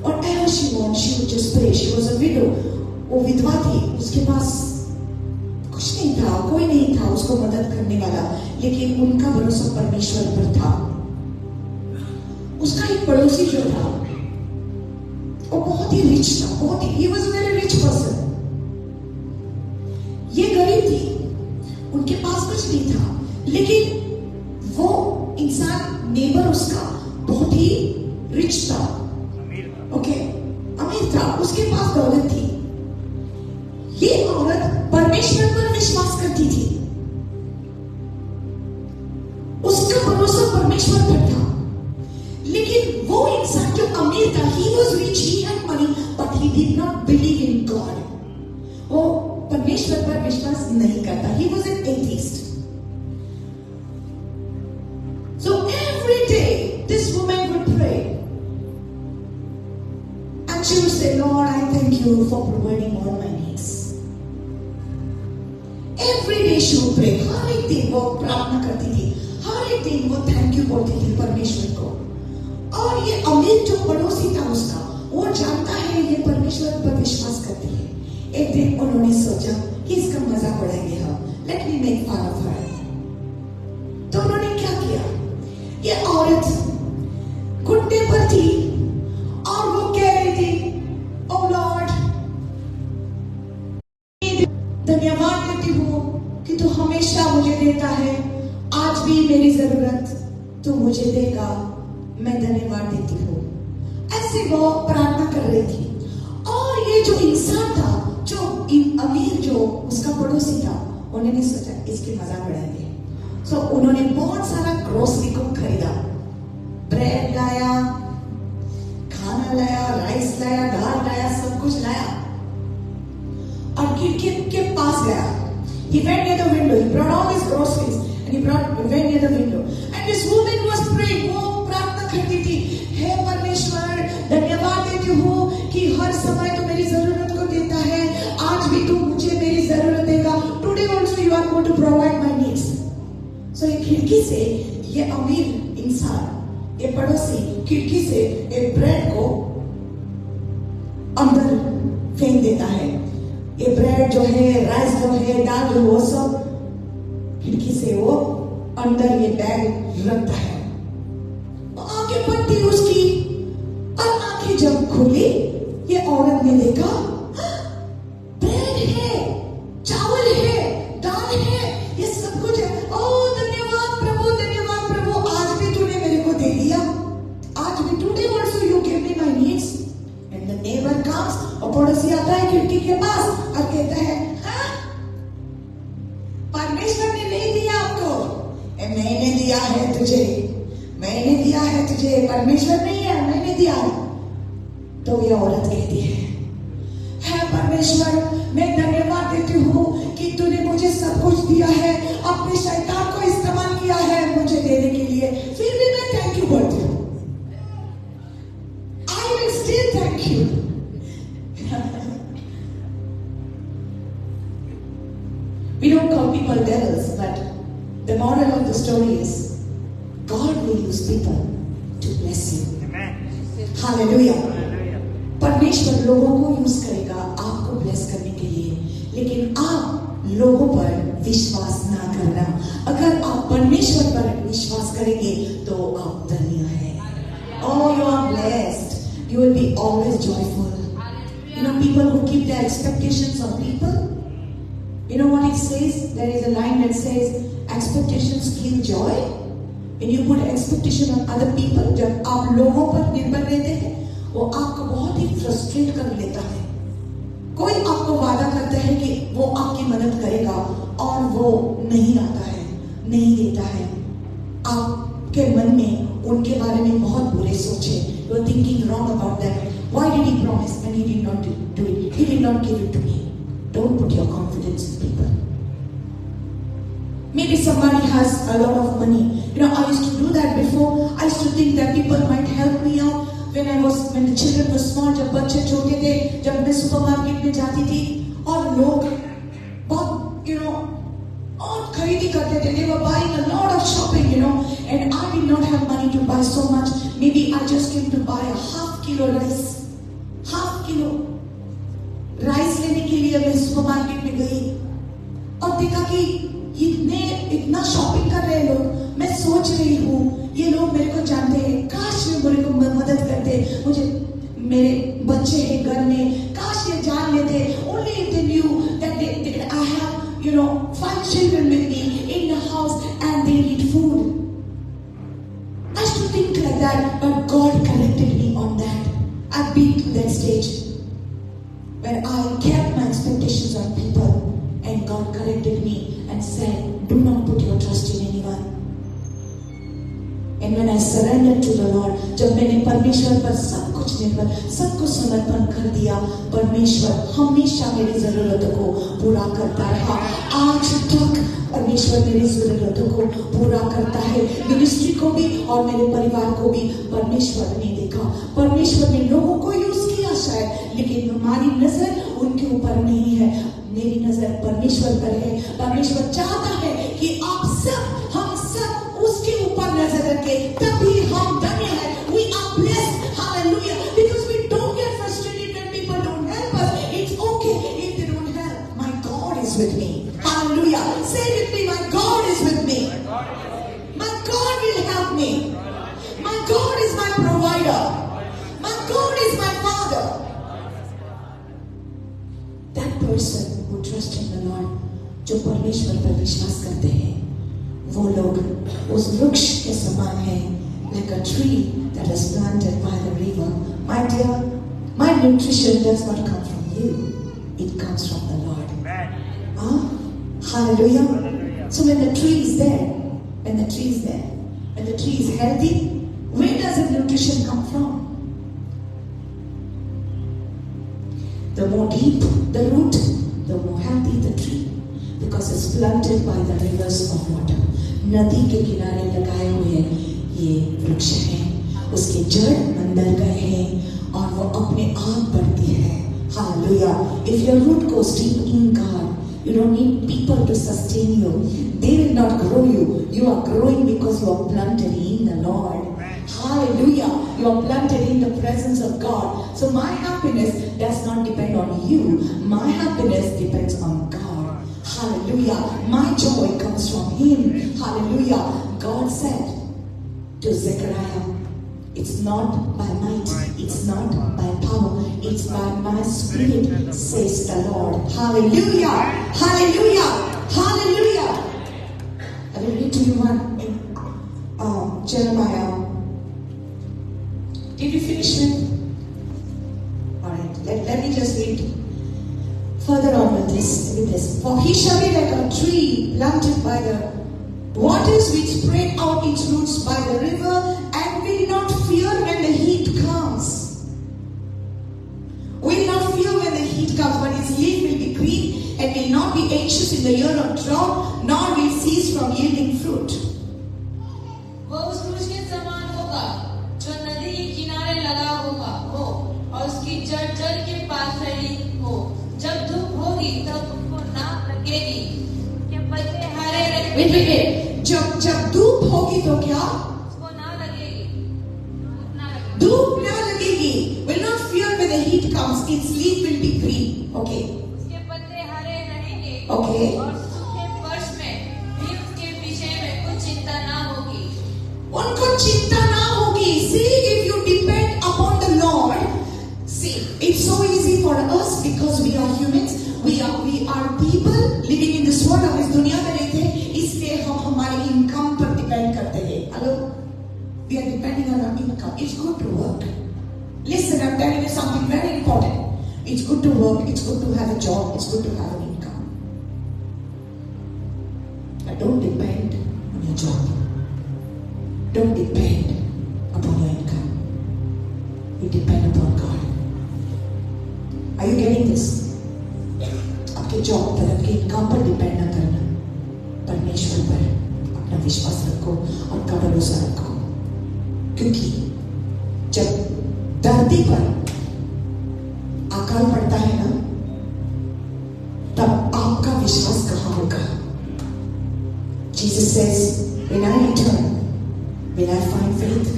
Speaker 1: Whatever she wanted, she would just pray. She was a widow. वो विधवा थी. उसके पास कुछ नहीं था, कोई नहीं था उसको मदद करने वाला. लेकिन उनका भरोसा परमेश्वर पर था. उसका एक पड़ोसी जो था वो बहुत ही रिच था, बहुत ही, he was a very rich person. ये गरीब थी, उनके पास कुछ नहीं था, लेकिन वो इंसान नेबर उसका बहुत ही रिच था, ओके, अमीर था, उसके पास दौलत थी. ये औरत परमेश्वर पर विश्वास करती थी. उसका भरोसा परमेश्वर पर था. लेकिन वो इंसान जो अमीर था, he was rich, he had money, but he did not believe in God. वो परमेश्वर पर विश्वास नहीं करता. He was an atheist. So every day this woman would pray and she would say, Lord, I thank you for providing all my needs. Every day she would pray. हर एक दिन वो प्रार्थना करती थी, हर एक दिन वो थैंक यू बोलती थी परमेश्वर को. और ये अमीर जो पड़ोसी था उसका, वो जानता है ये परमेश्वर पर विश्वास करती है. एक दिन उन्होंने सोचा कि इसका मजाक उड़ाएंगे हम, let me make fun of her. तो उन्होंने क्या किया, ये औरत घुटने पर थी और वो कह रही थी, ओ लॉर्ड, धन्यवाद देती हूँ कि तू हमेशा मुझे देता है. आज भी मेरी जरूरत तू मुझे देगा, मैं धन्यवाद देती हूँ. ऐसे वो प्रार्थना कर रही थी. और ये जो इंसान था, जो अमीर जो उसका पड़ोसी था, उन्होंने सोचा इसकी मजाक उड़ाएंगे. सो उन्होंने बहुत सारा ग्रोसरी को खरीदा. ब्रेड लाया, खाना लाया, राइस लाया, दाल लाया, सब कुछ लाया और खिड़की के पास गया. He went near the window. He brought all his groceries and he went near the window. And this woman was praying. वो प्रार्थना करती थी, हे परमेश्वर, धन्यवाद देती हूँ कि हर समय तू मेरी जरूरत को देता है. आज भी तू मुझे मेरी जरूरत देगा. Today also you are going to provide my needs. So ये खिड़की से ये अमीर इंसान, ये पड़ोसी खिड़की से एक ब्रेड को अंदर फेंक देता है. ये ब्रेड जो है, राइस जो है, दाल जो, वो सब खिड़की से वो अंदर ये बैग रखता है. आंखें बंद थी उसकी और आंखें जब खोली, ये औरत ने देखा ब्रेड है, चावल है, दाल है, ये सब कुछ है. ओ धन्यवाद प्रभु, धन्यवाद प्रभु, आज भी तूने मेरे को दे दिया. आज भी today also you gave me my needs. And the neighbor comes, और पड़ोसी आता है खिड़की के पास और कहता है, हाँ, परमेश्वर ने नहीं दिया आपको, मैंने दिया है तुझे, मैंने दिया है तुझे, परमेश्वर नहीं है, मैंने दिया. तो ये औरत कहती है, परमेश्वर, मैं धन्यवाद देती हूँ कि तूने मुझे सब कुछ दिया है, अपने शैतान को इस्तेमाल किया है मुझे देने के लिए, फिर भी मैं थैंक यू बोलती हूँ. I will still thank you. We don't call people devils, but the moral of the story is God will use people to bless you. Amen. Hallelujah. परमेश्वर लोगों को यूज करेगा आपको ब्लेस करने के लिए, लेकिन आप लोगों पर विश्वास ना करना. अगर आप परमेश्वर पर विश्वास करेंगे तो आप धन्य हैं. Oh, you are blessed. You will be always joyful. You know, people who meet the expectations of people. You know what it says? There is a line that says, expectations kill joy. When you put expectation on other people, जब आप लोगों पर निर्भर रहते हैं, वो आपको बहुत ही फ्रस्ट्रेट कर लेता है. कोई आपको वादा करता है कि वो आपकी मदद करेगा और वो नहीं आता है, नहीं देता है. आपके मन में उनके बारे में बहुत बुरे सोचे. You are thinking wrong about them. Why did he promise and he did not do it? He did not give it to me. Don't put your confidence in people. Maybe somebody has a lot of money. You know, I used to do that before. I used to think that people might help me out when the children were small. जब बच्चे छोटे थे, जब मैं supermarket में जाती थी और लोग बहुत और खरीदी करते थे. They were buying a lot of shopping, and I did not have money to buy so much. Maybe I just came to buy a half kilo rice. Half kilo rice लेने के लिए मैं सुपरमार्केट में गई और देखा कि इतना शॉपिंग कर रहे हैं लोग. मैं सोच रही हूँ ये लोग मेरे को जानते हैं, काश ये मेरे को मदद करते. मुझे मेरे बच्चे हैं घर में, काश ये जान लेते. Only if they knew that I have 5 children with me in the house and they need food. I used to think like that, but God corrected me on that. I've been to that stage where I kept my expectations on people and God corrected me and said, do not put your trust in anyone. And when I surrendered to the Lord, जब मैंने परमेश्वर पर सब कुछ समर्पण कर दिया, परमेश्वर हमेशा मेरी जरूरतों को पूरा करता रहा. आज तक परमेश्वर मेरी जरूरतों को पूरा करता है. मिनिस्ट्री को भी और मेरे परिवार को भी परमेश्वर ने देखा. परमेश्वर ने लोगों को यूज किया शायद, लेकिन हमारी नजर उनके ऊपर नहीं है. मेरी नजर परमेश्वर पर है. परमेश्वर चाहता है कि हम सब उसके ऊपर नजर रखें, तभी हम धन्य हैं. We are blessed. Hallelujah. Because we don't get frustrated when people don't help us. It's okay if they don't help. My God is with me. Hallelujah. Say with me, my God is with me. My God will help me. My God is my provider. My God is my Father. That person who trusts in the Lord, जो परमेश्वर पर विश्वास करते हैं, वो लोग उस वृक्ष के समान हैं, like a tree that is planted by the river. My dear, my nutrition does not come from you; it comes from the Lord. Hallelujah. So when the tree is there, when the tree is healthy, where does the nutrition come from? The more deep the root, the more healthy the tree, because it's planted by the rivers of water. नदी के किनारे लगाए हुए ये वृक्ष हैं, उसके जड़ अंदर गए हैं और वो अपने आप बढ़ती है. Hallelujah. If your root goes deep in God, you don't need people to sustain you. They will not grow you. You are growing because you are planted in the Lord. Hallelujah. You are planted in the presence of God. So my happiness does not depend on you. My happiness depends on God. Hallelujah. My joy comes from Him. Hallelujah. God said to Zechariah, it's not by might, it's not by power, it's by my spirit, says the Lord. Hallelujah. Hallelujah. Hallelujah. I will read to you one in Jeremiah. Did you finish it? Alright, let me just read further on with this. For he shall be like a tree planted by the waters, which spread out its roots by the river, and will not fear when the heat comes. Will not fear when the heat comes, but his leaf will be green, and will not be anxious in the year of drought, nor will cease from yielding fruit.
Speaker 3: वो उस वृक्ष के समान होगा जो नदी के किनारे लगा हो और उसकी जड़ जल के पास फैली हो. जब धूप होगी तब उनको ना लगेगी, उनके पत्ते हरे रहेंगे.
Speaker 1: जब धूप होगी तो क्या?
Speaker 3: उसको ना लगेगी.
Speaker 1: धूप ना लगेगी. Will not fear when the heat comes. Its leaf will be green. Okay.
Speaker 3: उसके पत्ते हरे रहेंगे.
Speaker 1: Okay.
Speaker 3: और सूखे फर्श में भी उसके विषय में कुछ चिंता ना होगी.
Speaker 1: उनको चिंता ना होगी. See, if you depend upon the Lord, see, it's so easy for us because we are something very important. It's good to work, it's good to have a job, it's good to have an income. But don't depend on your job. Don't depend upon your income. You depend upon God. Are you getting this? आपके job पर, आपके income पर depend न करना, परमेश्वर पर अपना विश्वास रखो और का भरोसा रखो। क्योंकि जब धरती पर अकाल पड़ता है ना, तब आपका विश्वास कहाँ होगा? Jesus says, when I return, will I find faith?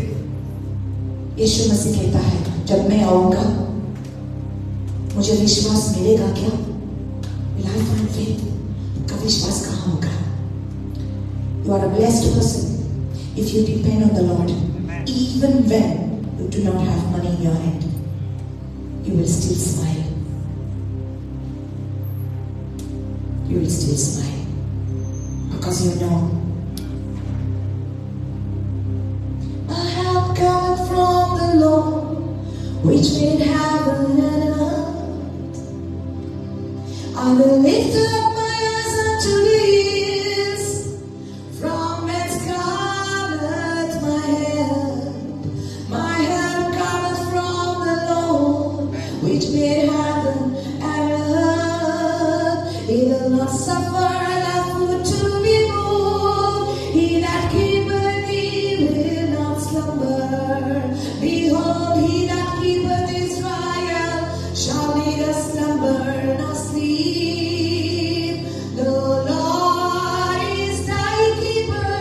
Speaker 1: यीशु मसीह कहता है, जब मैं आऊंगा मुझे विश्वास मिलेगा क्या? Will I find faith? का विश्वास कहाँ होगा? You are a blessed person if you depend on the Lord. Even when you do not have money in your hand, you will still smile. You will still smile because you know my help cometh from the Lord, which made heaven and earth. I will lift up my eyes unto the hills, from whence cometh my help. My help cometh from the Lord, which made heaven and earth. He will not suffer thy foot to be moved. He that keepeth thee will not slumber. Behold, he that keepeth Israel shall neither slumber nor sleep. The Lord is thy keeper.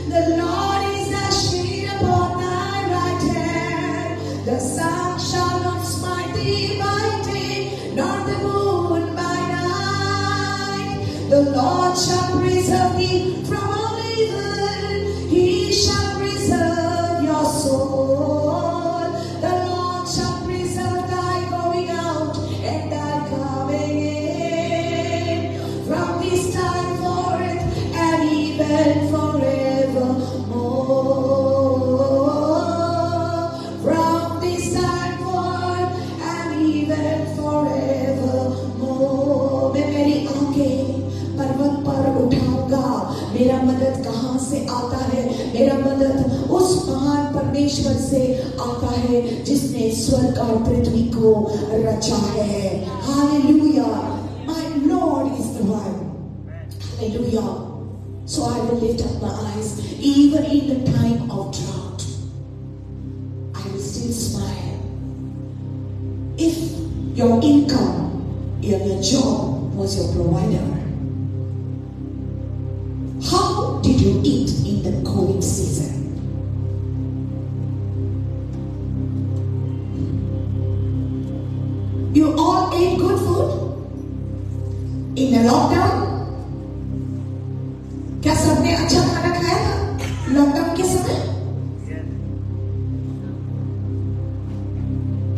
Speaker 1: The Lord is thy shade upon thy right hand. The sun shall not smite thee by day, nor the moon by night. The Lord shall preserve thee from all evil. He shall preserve your soul. The Lord shall preserve thy going out and thy coming in, from this time forth and even forevermore. From this time forth and even forevermore. मैं मेरी आंखें पर्वत पर उठाऊंगा, मेरा मदद कहाँ से आता है? मेरा मदद उस महान परमेश्वर से आता है जिसने स्वर्ग और पृथ्वी को रचा है। Hallelujah. My Lord is the one. Hallelujah. So I will lift up my eyes even in the time of drought. I will still smile. If your income, your job was your provider, how did you eat in the COVID season? You all ate good food in the lockdown? क्या सबने अच्छा खाना खाया था lockdown के समय?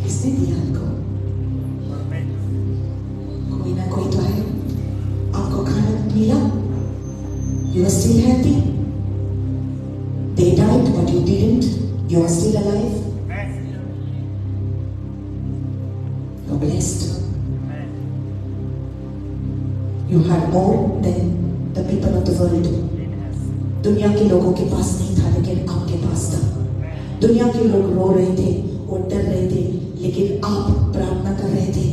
Speaker 1: किसने दिया आपको? कोई ना कोई तो है। आपको खाना मिला? You are still healthy. They died, but you didn't. You are still alive. You are blessed. You had more than the people of the world. दुनिया के लोगों के पास नहीं था, लेकिन आपके पास था। दुनिया के लोग रो रहे थे, वो डर रहे थे, लेकिन आप प्रार्थना कर रहे थे।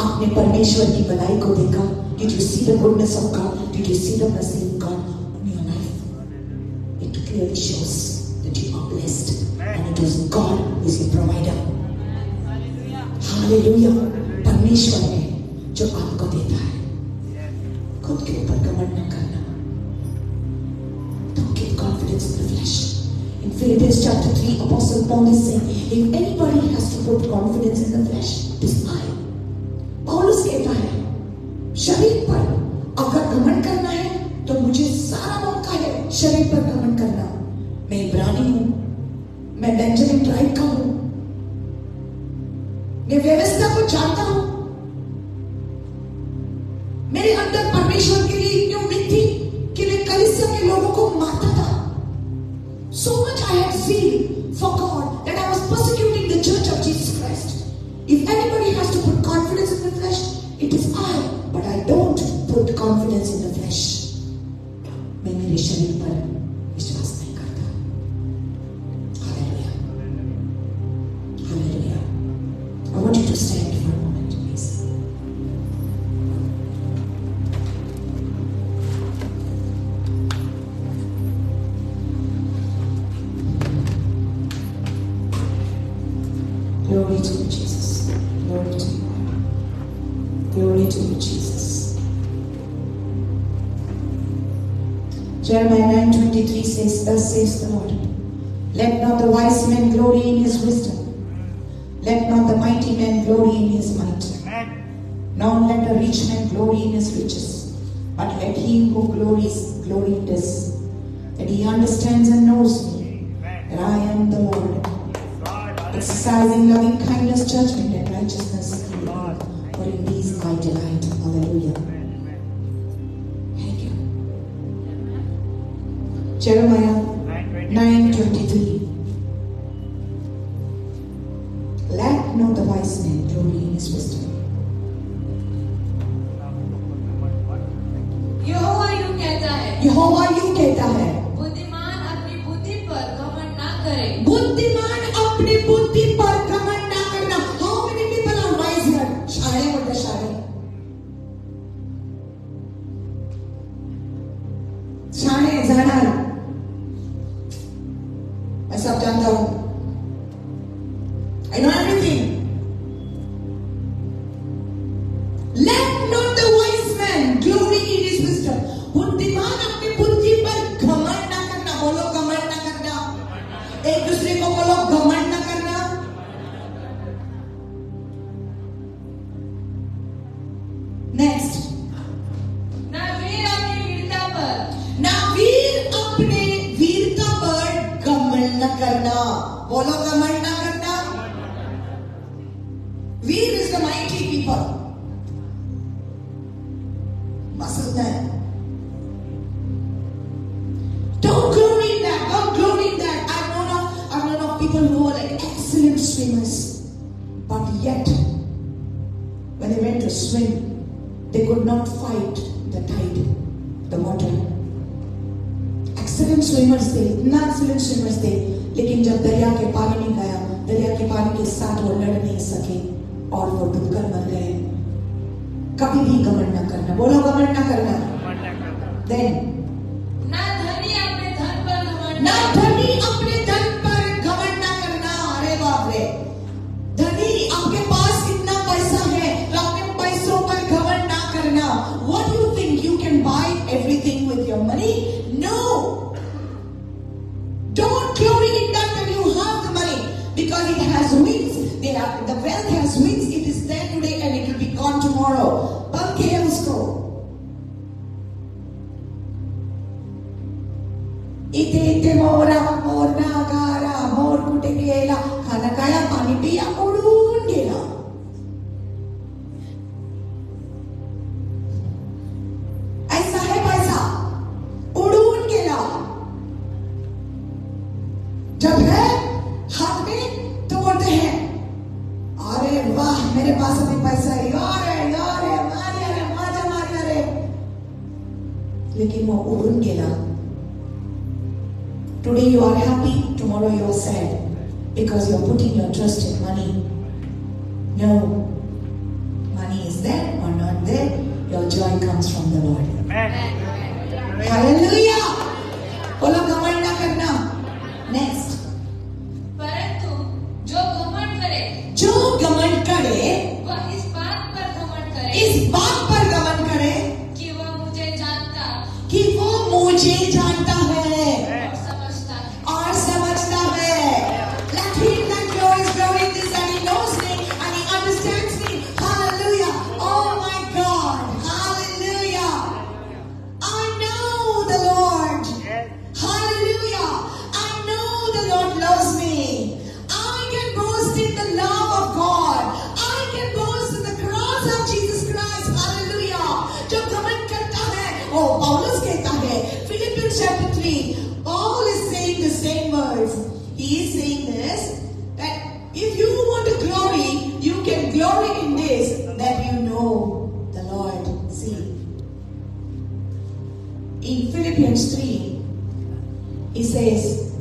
Speaker 1: आपने परमेश्वर की भलाई को देखा। Did you see the goodness of God? Did you see the mercy of God on your life? It clearly shows that you are blessed, and it was God who is your provider. Hallelujah. परमेश्वर है जो आपको देता है। खुद के ऊपर घमंड न करना। Don't give confidence in the flesh. In Philippians chapter 3, Apostle Paul is saying, if anybody has to put confidence in the flesh, it is I. पौलुस कहता है, शरीर पर अगर घमंड करना है तो मुझे सारा मौका है शरीर पर घमंड करना। मैं इब्रानी हूं, मैं बेंजामिन ट्राइब का हूं, मैं व्यवस्था को जानता हूं, मेरे अंदर परमेश्वर के लिए इतनी उम्मीद थी कि मैं कलीसिया के लोगों को मारता था। So much I had zeal for God that I was persecuting the church of Jesus Christ. it is I, but I don't put confidence in the flesh. मैं मेरे शरीर पर विश्वास नहीं करता. Hallelujah. Hallelujah. I want you to stand for a moment, please. Glory to you, Jesus. Glory to you. Glory to you, Jesus. Jeremiah 9:23 says, thus says the Lord, let not the wise man glory in his wisdom, let not the mighty man glory in his might, nor let the rich man glory in his riches, but let he who glories glory in this, that he understands and knows me, that I am the Lord, exercising loving kindness, judgment, and righteousness, for in these I delight. Hallelujah. Thank you. Jeremiah 9:23. Let not the wise man glory in his wisdom.
Speaker 3: यहोवा यूं कहता है,
Speaker 1: यहोवा यूं कहता है,
Speaker 3: बुद्धिमान अपनी बुद्धि पर घमंड ना करे.
Speaker 1: बुद्धिमान अपनी बुद्धि पर घमंड ना करना. How many people are wise here? शाळे बोलता शाळे. शाळे जाणार. मैं सब जानता हूँ. I know everything. Let not the wise man glory in his wisdom. बुद्धिमान अपनी बुद्धि पर घमंड ना करना. बोलो घमंड ना करना. एक दूसरे को बोलो घमंड ना करना. Next.
Speaker 3: ना वीर अपनी वीरता पर,
Speaker 1: ना वीर अपने वीरता पर घमंड न करना. बोलो घमंड न करना. Veer is the mighty people. Muscle man. Don't glory in that. Don't glory in that. I've known of people who are like excellent swimmers, but yet when they went to swim, they could not fight the tide, the water. Excellent swimmers थे, इतना excellent swimmers थे, लेकिन जब दरिया के पानी में गया, दरिया के पानी के साथ वो लड़ नहीं सके और वो डूबकर मर गए. कभी भी घमंड न करना. बोलो घमंड न करना. Then
Speaker 3: ना धनी अपने धन पर घमंड,
Speaker 1: ना धनी अपने धन पर घमंड न करना. अरे बाप रे. धनी आपके पास इतना पैसा है तो अपने पैसों पर घमंड ना करना. What do you think? You can buy everything with your money? No. Don't glory in that when you have the money, because it has wings. The wealth has wings. It is there today and it will be gone tomorrow. पंखे है उसको. इथे इथे मोरा मोरना गारा मोर कुठे गेला, खाना खाया पाणी पिया उडून गेला. ऐसा है पैसा, उडून गेला. जब है हाथ में तो बोलते हैं अरे वाह मेरे पास अभी पैसा है, यार मारिया रे माजा मारिया रे. लेकिन वो उडून गेला. Today you are happy, tomorrow you are sad because you are putting your trust in money. No, money is there or not there, your joy comes from the Lord. Hallelujah. बोलो घमंड ना करना. Next.
Speaker 3: परंतु जो घमंड करे, वह इस बात पर घमंड करे कि वह मुझे जानता है और समझता है.
Speaker 1: Let him that glories glory in this, and he knows me and he understands me. Hallelujah. Oh my God. Hallelujah. I know the Lord. Hallelujah. I know the Lord loves me. I can boast in the love of God. I can boast in the cross of Jesus Christ. Hallelujah. जो घमंड करता है, oh Paulus कहता है, Philippians chapter 3, Paul is saying the same words. He is saying this, that if you want to glory, you can glory in this, that you know Philippians 3, he says,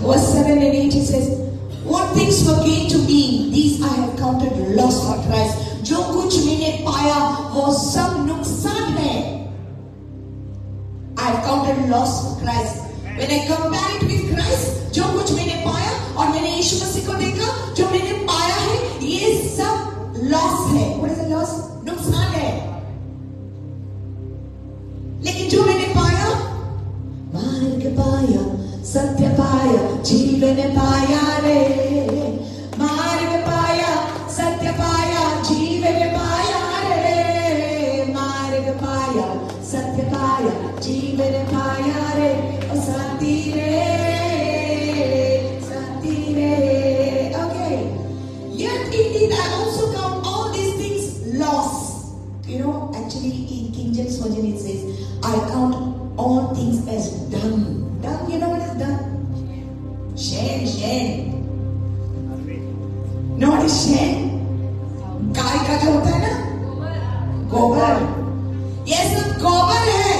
Speaker 1: verse 7 and 8, he says, what things were gained to me, these I have counted loss for Christ. जो कुछ मैंने पाया वो सब नुकसान है. I have counted loss for Christ. When I compare it with Christ, जो कुछ मैंने पाया और मैंने यीशु मसीह को देखा, जो मैंने पाया है, ये सब लॉस है. What is the loss? नुकसान है. लेकिन जो मैंने पाया, मार्ग पाया, सत्य पाया, जीवन पाया रे. मार्ग पाया, सत्य पाया, जीवन पाया रे. मार्ग पाया, सत्य पाया, जीवन पाया रे. ओ शांति रे, शांति रे. Okay. Yet indeed I also count all these things loss. You know, actually in King James Version it says, I count all things as dung. Dung, you know what is dung? Shame. No, what is shame? गाय का जो होता है ना, गोबर. ये सब गोबर है.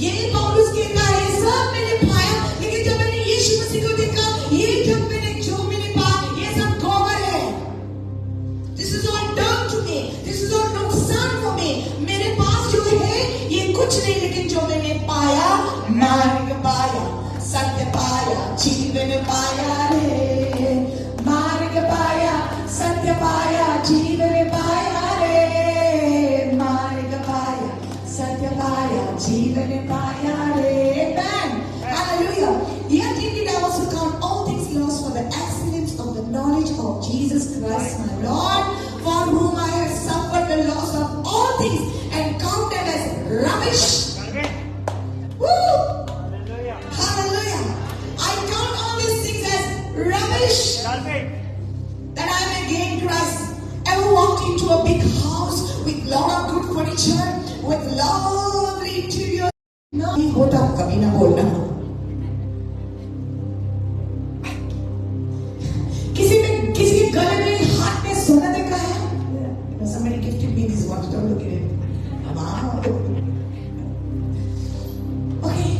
Speaker 1: ये पौलुस कहता है, ये सब मैंने पाया, लेकिन जब मैंने यीशु मसीह को देखा, ये जब मैंने जो मैंने पाया, ये सब गोबर है. This is all done to me. This is all नुकसान for me. मेरे पास जो है, ये कुछ नहीं, लेकिन जो मैंने पाया, मार्ग पाया, सत्य पाया, जीवन पाया रे. मार्ग पाया, सत्य पाया, जीवन पाया रे. मार्ग पाया, सत्य पाया, जीवन पाया रे. Amen. Hallelujah. Yet indeed I also count all things lost for the excellence of the knowledge of Jesus Christ my Lord, for whom I have suffered the loss of all things and count them as rubbish. Woo! Hallelujah. I count all these things as rubbish, that I may gain Christ. Ever walked into a big house with lot of good furniture, with lovely interior? नहीं होता, कभी ना बोलना. किसी के गले में, हाथ में सोना देखा है? Somebody gifted me this watch. Don't look at it. Wow. Okay.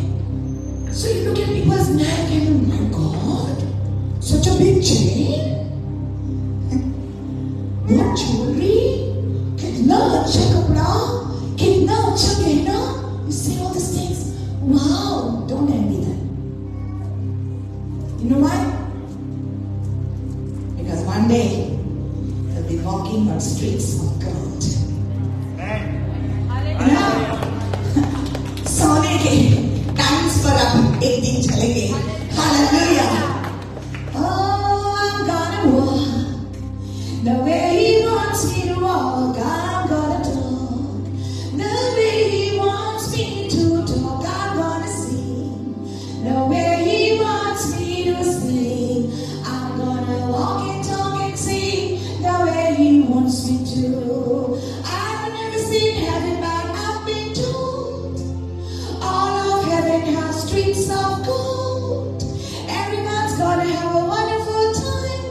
Speaker 1: So you look at people's neck and, oh my God, such a big chain. What jewelry? कितना अच्छा कपड़ा, कितना अच्छा गहना. You see all these things. Wow, don't envy that. You know why? Because one day they'll be walking on streets of gold. सोने के dance पर अब एक दिन चलेंगे. Hallelujah. Oh, I'm gonna walk the way He wants me to walk. I'm gonna talk the way He wants me to talk. I'm gonna sing the way He wants me to sing. I'm gonna walk and talk and sing the way He wants me to. I've never seen heaven, but I've been told all of heaven has streets of gold. Everyone's gonna have a wonderful time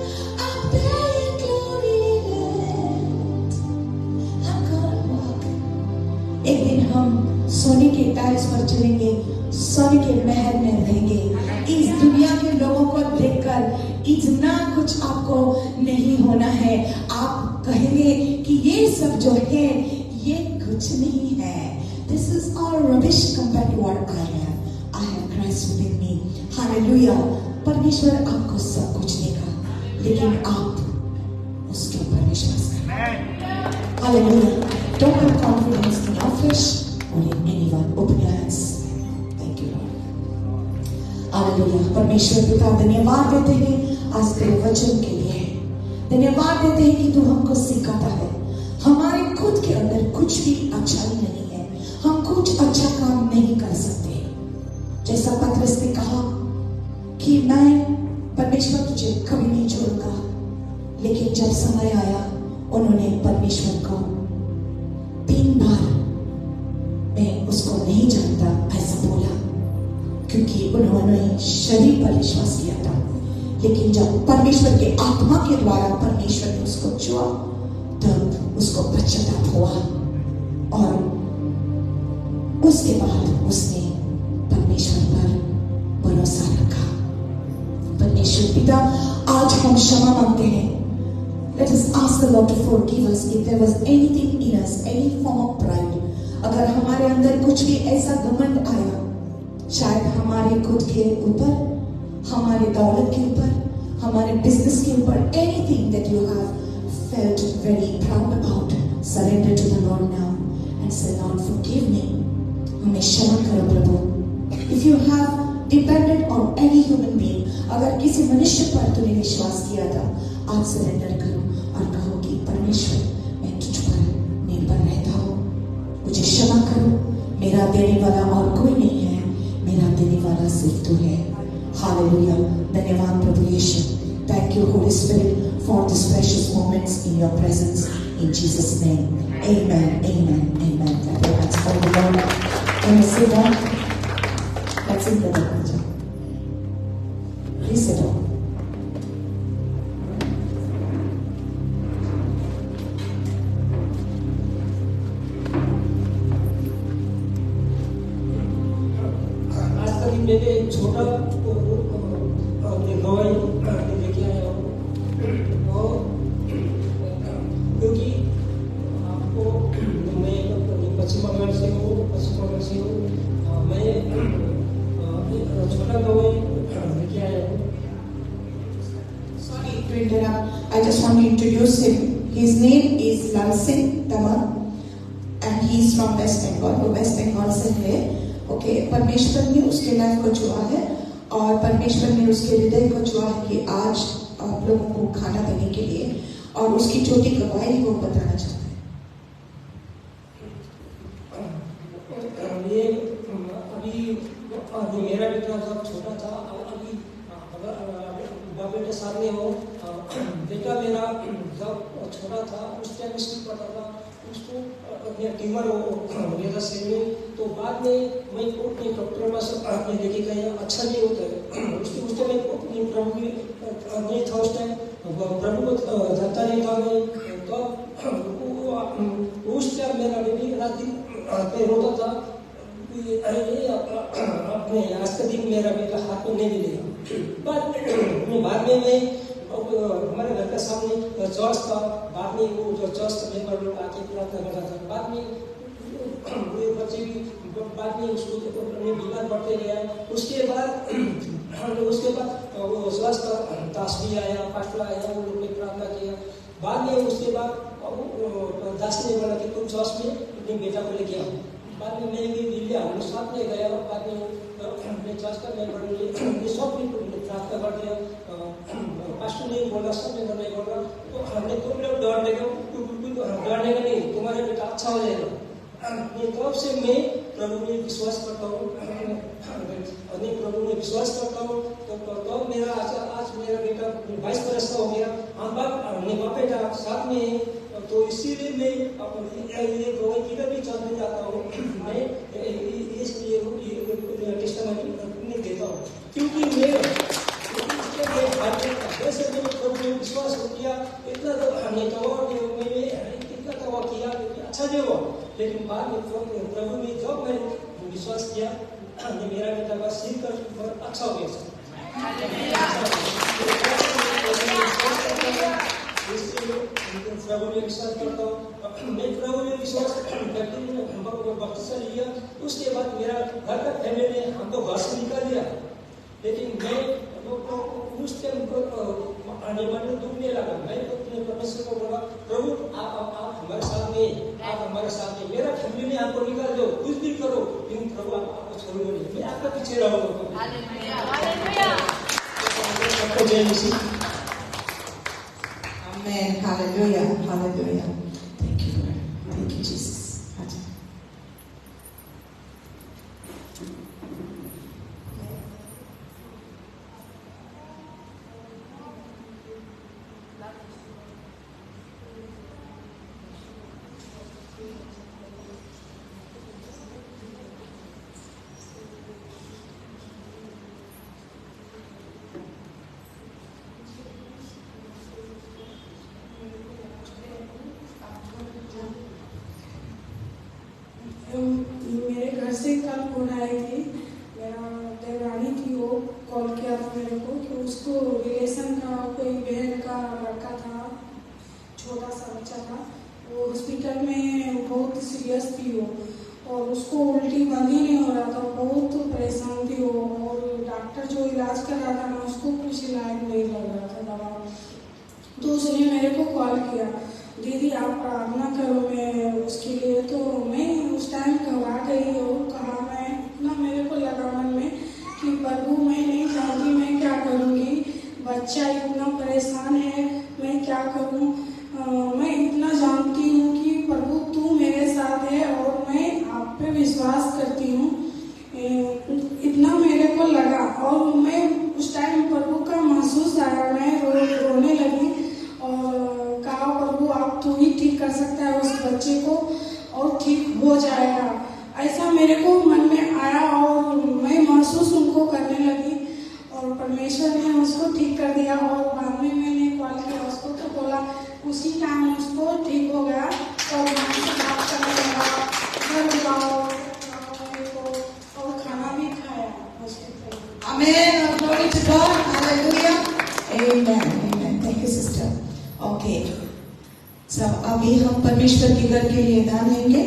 Speaker 1: up there in glory land. I'm gonna walk. एक दिन हम सोने के tiles पर चलेंगे, सोने के महल में रहेंगे. इस दुनिया के लोगों को देखकर इतना कुछ आपको नहीं होना है. आप कहेंगे कि ये सब जो है, ये कुछ नहीं है. This is all rubbish compared to what I have. I have Christ within me. Hallelujah. परमेश्वर आपको सब कुछ देगा, लेकिन आप उसके ऊपर विश्वास करें. Hallelujah. Don't have confidence in your flesh or in anyone. Open your hands. Thank you, Lord. Hallelujah. परमेश्वर पिता धन्यवाद देते हैं आज तेरे वचन के लिए. धन्यवाद देते हैं कि तू हमको सिखाता है. हमारे खुद के अंदर कुछ भी अच्छाई नहीं है. हम कुछ अच्छा काम नहीं कर सकते. जैसा पतरस ने कहा कि मैं परमेश्वर तुझे कभी नहीं छोड़ूंगा, लेकिन जब समय आया उन्होंने परमेश्वर को 3 बार मैं उसको नहीं जानता ऐसा बोला, क्योंकि उन्होंने शरीर पर विश्वास किया था. लेकिन जब परमेश्वर के आत्मा के द्वारा परमेश्वर ने उसको छुआ, तब उसको पश्चाताप हुआ और उसके बाद उसने परमेश्वर पर भरोसा रखा। परमेश्वर पिता, आज हम क्षमा मांगते हैं। Let us ask the Lord to forgive us if there was anything in us, any form of pride. अगर हमारे अंदर कुछ भी ऐसा घमंड आया, शायद हमारे खुद के ऊपर, हमारे दौलत के ऊपर, हमारे बिजनेस के ऊपर, anything that you have felt very proud about, surrender to the Lord now and say, Lord, forgive me. हमें क्षमा करो प्रभु। If you have depended on any human being, अगर किसी मनुष्य पर तूने विश्वास किया था, आज सरेंडर करो और कहो कि परमेश्वर, मैं तुझ पर निर्भर रहता हूँ, मुझे क्षमा करो। मेरा देने वाला और कोई नहीं है, मेरा देने वाला सिर्फ तू है। हालेलुया। धन्यवाद प्रभु यीशु। Thank you, Holy Spirit, for these precious moments in your presence. In Jesus' name, amen, amen, amen. Clap your hands for the Lord. Can you sit down? Let's sing the Lord. Please sit down.
Speaker 2: आज तक मैंने एक छोटा गवाही लेके आया हूँ, क्योंकि आपको मैं पश्चिम बंगाल से हूँ। मैं एक छोटा गवाही लेके आया हूँ।
Speaker 1: Sorry to interrupt. I just want to introduce him. His name is Lalsing Tamar, and he is from West Bengal. वो West Bengal से है। Okay, परमेश्वर ने उसके लाइफ को छुआ है और परमेश्वर ने उसके हृदय को छुआ है कि आज आप लोगों को खाना देने के लिए, और उसकी छोटी गवाही वो बताना चाहते हैं।
Speaker 2: ये अभी मेरा बेटा जब छोटा था, अभी बाप बेटे सामने हो, बेटा मेरा जब छोटा था उस टाइम स्कूल पढ़ता था, उसको ट्यूमर हो गया था सिर में। तो बाद में मैं अपने डॉक्टर पास लेके गया, अच्छा नहीं होता है। उस टाइम मैं प्रभु नहीं था, उस टाइम प्रभु को जानता नहीं था मैं। तो उस टाइम मेरा बेबी रात दिन पे रोता था, अरे अपने आज का दिन मेरा बेटा हाथ में नहीं मिलेगा। बाद में मैं हमारे घर के सामने चर्च था, बाद में वो जो चर्च का मेंबर लोग आके प्रार्थना करता था। बाद में वो बच्चे भी बाद में उसको बीमार पड़ते गया। उसके बाद वो स्वास्थ्य का दास भी आया, पास्टर आया, वो लोग ने प्रार्थना किया। बाद में उसके बाद दास ने बोला कि तुम चर्च में अपने बेटा को लेके आओ। बाद में मैं भी लिया, हम साथ में गया। बाद में चर्च का मेंबर सब प्रार्थना कर दिया। पास्टर ने बोला, सब मेंबर ने बोला, तो हमने तुम लोग डरने का नहीं, तुम्हारे बेटा अच्छा हो जाएगा। तब से मैं प्रभु में विश्वास करता हूँ, प्रभु में विश्वास करता हूँ। तो मेरा आज मेरा बेटा 22 वर्ष का हो गया। हम बाप बेटा साथ में है, तो इसीलिए मैं ये गवाही किधर भी चलने जाता हूँ, मैं इसलिए टेस्टिमनी देता हूँ, क्योंकि वैसे मैंने प्रभु में विश्वास किया। इतना तो हमने मैंने इतना तो किया, अच्छा नहीं हुआ, लेकिन बाद में प्रभु में जब मैंने विश्वास किया, मेरा बेटा का सिर पर अच्छा हो गया। प्रभु में विश्वास करता हूँ। मैं प्रभु में विश्वास करते बपतिस्मा लिया। उसके बाद मेरा घर का फैमिली ने हमको घर से निकाल दिया, लेकिन मैं उस टाइम आने वाले दुख नहीं लगा। मैं तो अपने परमेश्वर को बोला, प्रभु आप हमारे साथ में, आप हमारे साथ में, मेरा फैमिली ने आपको निकाल दो, कुछ भी करो, लेकिन प्रभु आपको छोड़ो नहीं, मैं आपका पीछे रहूंगा। जय मसीह।
Speaker 1: Amen. Hallelujah. Hallelujah. Thank you, Lord. Thank you, Jesus.
Speaker 4: Phone आई थी, मेरा देवरानी थी, वो कॉल किया था मेरे को कि उसको रिलेशन का कोई बहन का लड़का था, छोटा सा बच्चा था, वो हॉस्पिटल में बहुत सीरियस थी वो, और उसको उल्टी बंद ही नहीं हो रहा था, बहुत परेशान थी वो, और डॉक्टर जो इलाज कर रहा था ना उसको कुछ इलाज नहीं लग रहा था दवा। तो उसने मेरे को कॉल किया, दीदी आप प्रार्थना करो मैं उसके लिए। तो मैं उस टाइम घबरा गई और कहा, मैं इतना मेरे को लगा मन में कि प्रभु मैं नहीं जानती मैं क्या करूँगी, बच्चा इतना परेशान है, मैं क्या करूँ। मैं इतना जानती हूँ कि प्रभु तू मेरे साथ है और मैं आप पे विश्वास करती हूँ, इतना मेरे को लगा। और मैं उस टाइम प्रभु का महसूस आया, मैं रोने लगी और कहा, प्रभु आप तू ही ठीक कर सकता है उस बच्चे को और ठीक हो जाएगा, ऐसा मेरे को मन में आया और मैं महसूस उनको करने लगी और परमेश्वर ने उसको ठीक कर दिया। और बाद में मैंने कॉल किया उसको तो बोला, उसी टाइम उसको ठीक हो गया और माँ से बात करने लगा, घर बुलाओ और खाना भी खाया hospital.
Speaker 1: Amen. Glory to God. Hallelujah. Amen. Amen. Thank you, sister. Okay. So अभी हम परमेश्वर के घर के लिए दान लेंगे.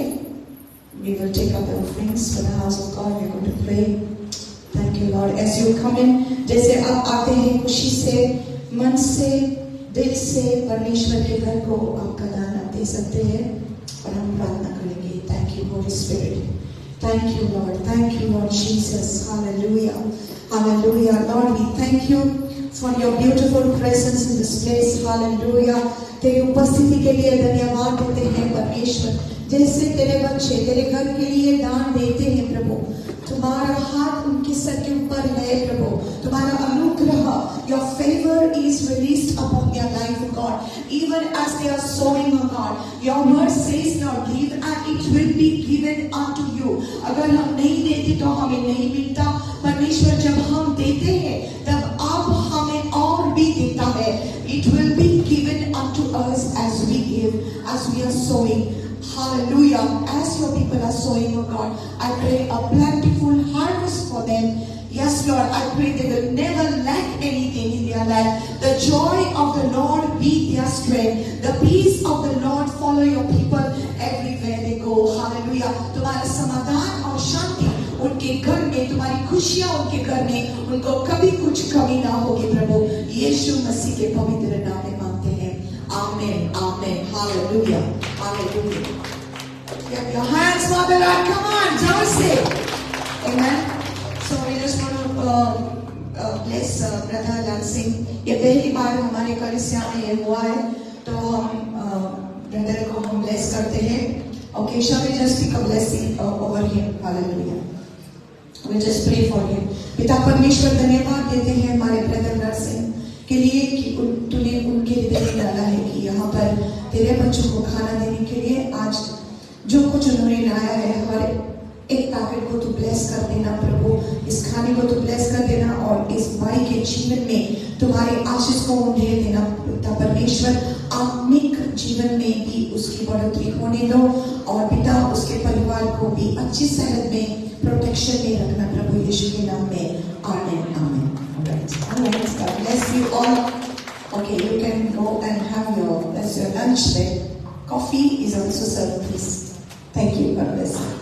Speaker 1: We will take up the offerings for the house of God. We are going to pray. Thank you, Lord. As you come in, जैसे आप आते हैं खुशी से, मन से, दिल से परमेश्वर के घर को आपका दान आप दे सकते हैं और हम प्रार्थना करेंगे. Thank you, Holy Spirit. Thank you, Lord. Thank you, Lord Jesus. Hallelujah. Hallelujah. Lord, we thank you for your beautiful presence in this place. Hallelujah. तेरी उपस्थिति के लिए धन्यवाद देते हैं परमेश्वर. जैसे तेरे बच्चे तेरे घर के लिए दान देते हैं प्रभु, तुम्हारा हाथ उनके सर के ऊपर है प्रभु, तुम्हारा अनुग्रह, your favor is released upon their life, God, even as they are sowing, God. Your word says, Lord, give and it will be given unto you. अगर हम नहीं देते तो हमें नहीं मिलता परमेश्वर, जब हम देते हैं तब आप हमें और भी देता है. It will be given unto us as we give, as we are sowing. Hallelujah. As your people are sowing, oh God, I pray a plentiful harvest for them. Yes, Lord, I pray they will never lack anything in their life. The joy of the Lord be their strength. The peace of the Lord follow your people everywhere they go. Hallelujah. तुम्हारा समाधान और शांति उनके घर में, तुम्हारी खुशियाँ उनके घर में, उनको कभी कुछ कमी ना होगी प्रभु. यीशु मसीह के पवित्र नाम में मांगते हैं. Amen. Amen. Hallelujah. Hallelujah. Clap your hands for the Lord. Come on, Josie. Amen. So we just want to bless Brother Lal Singh. ये पहली बार हमारे कलिसिया में ये हुआ है, तो हम ब्रदर को हम bless करते हैं. Okay, shall we just speak a blessing over him? Hallelujah. We just pray for him. पिता परमेश्वर धन्यवाद देते हैं हमारे ब्रदर लल सिंह के लिए कि तूने उनके हृदय में डाला है कि यहाँ पर तेरे बच्चों को खाना देने के लिए आज जो कुछ उन्होंने लाया है, हमारे एक पैकेट को तू ब्लेस कर देना प्रभु, इस खाने को तू ब्लेस कर देना और इस भाई के जीवन में तुम्हारी आशीष को ढेर देना पिता परमेश्वर. आत्मिक जीवन में भी उसकी बढ़ोतरी होने दो और पिता उसके परिवार को भी अच्छी सेहत में, प्रोटेक्शन में रखना प्रभु यीशु के नाम में. आमीन. आमीन. Alright, God bless you all. Okay, you can go and have your lunch there. Coffee is also served, please. Thank you. God bless you.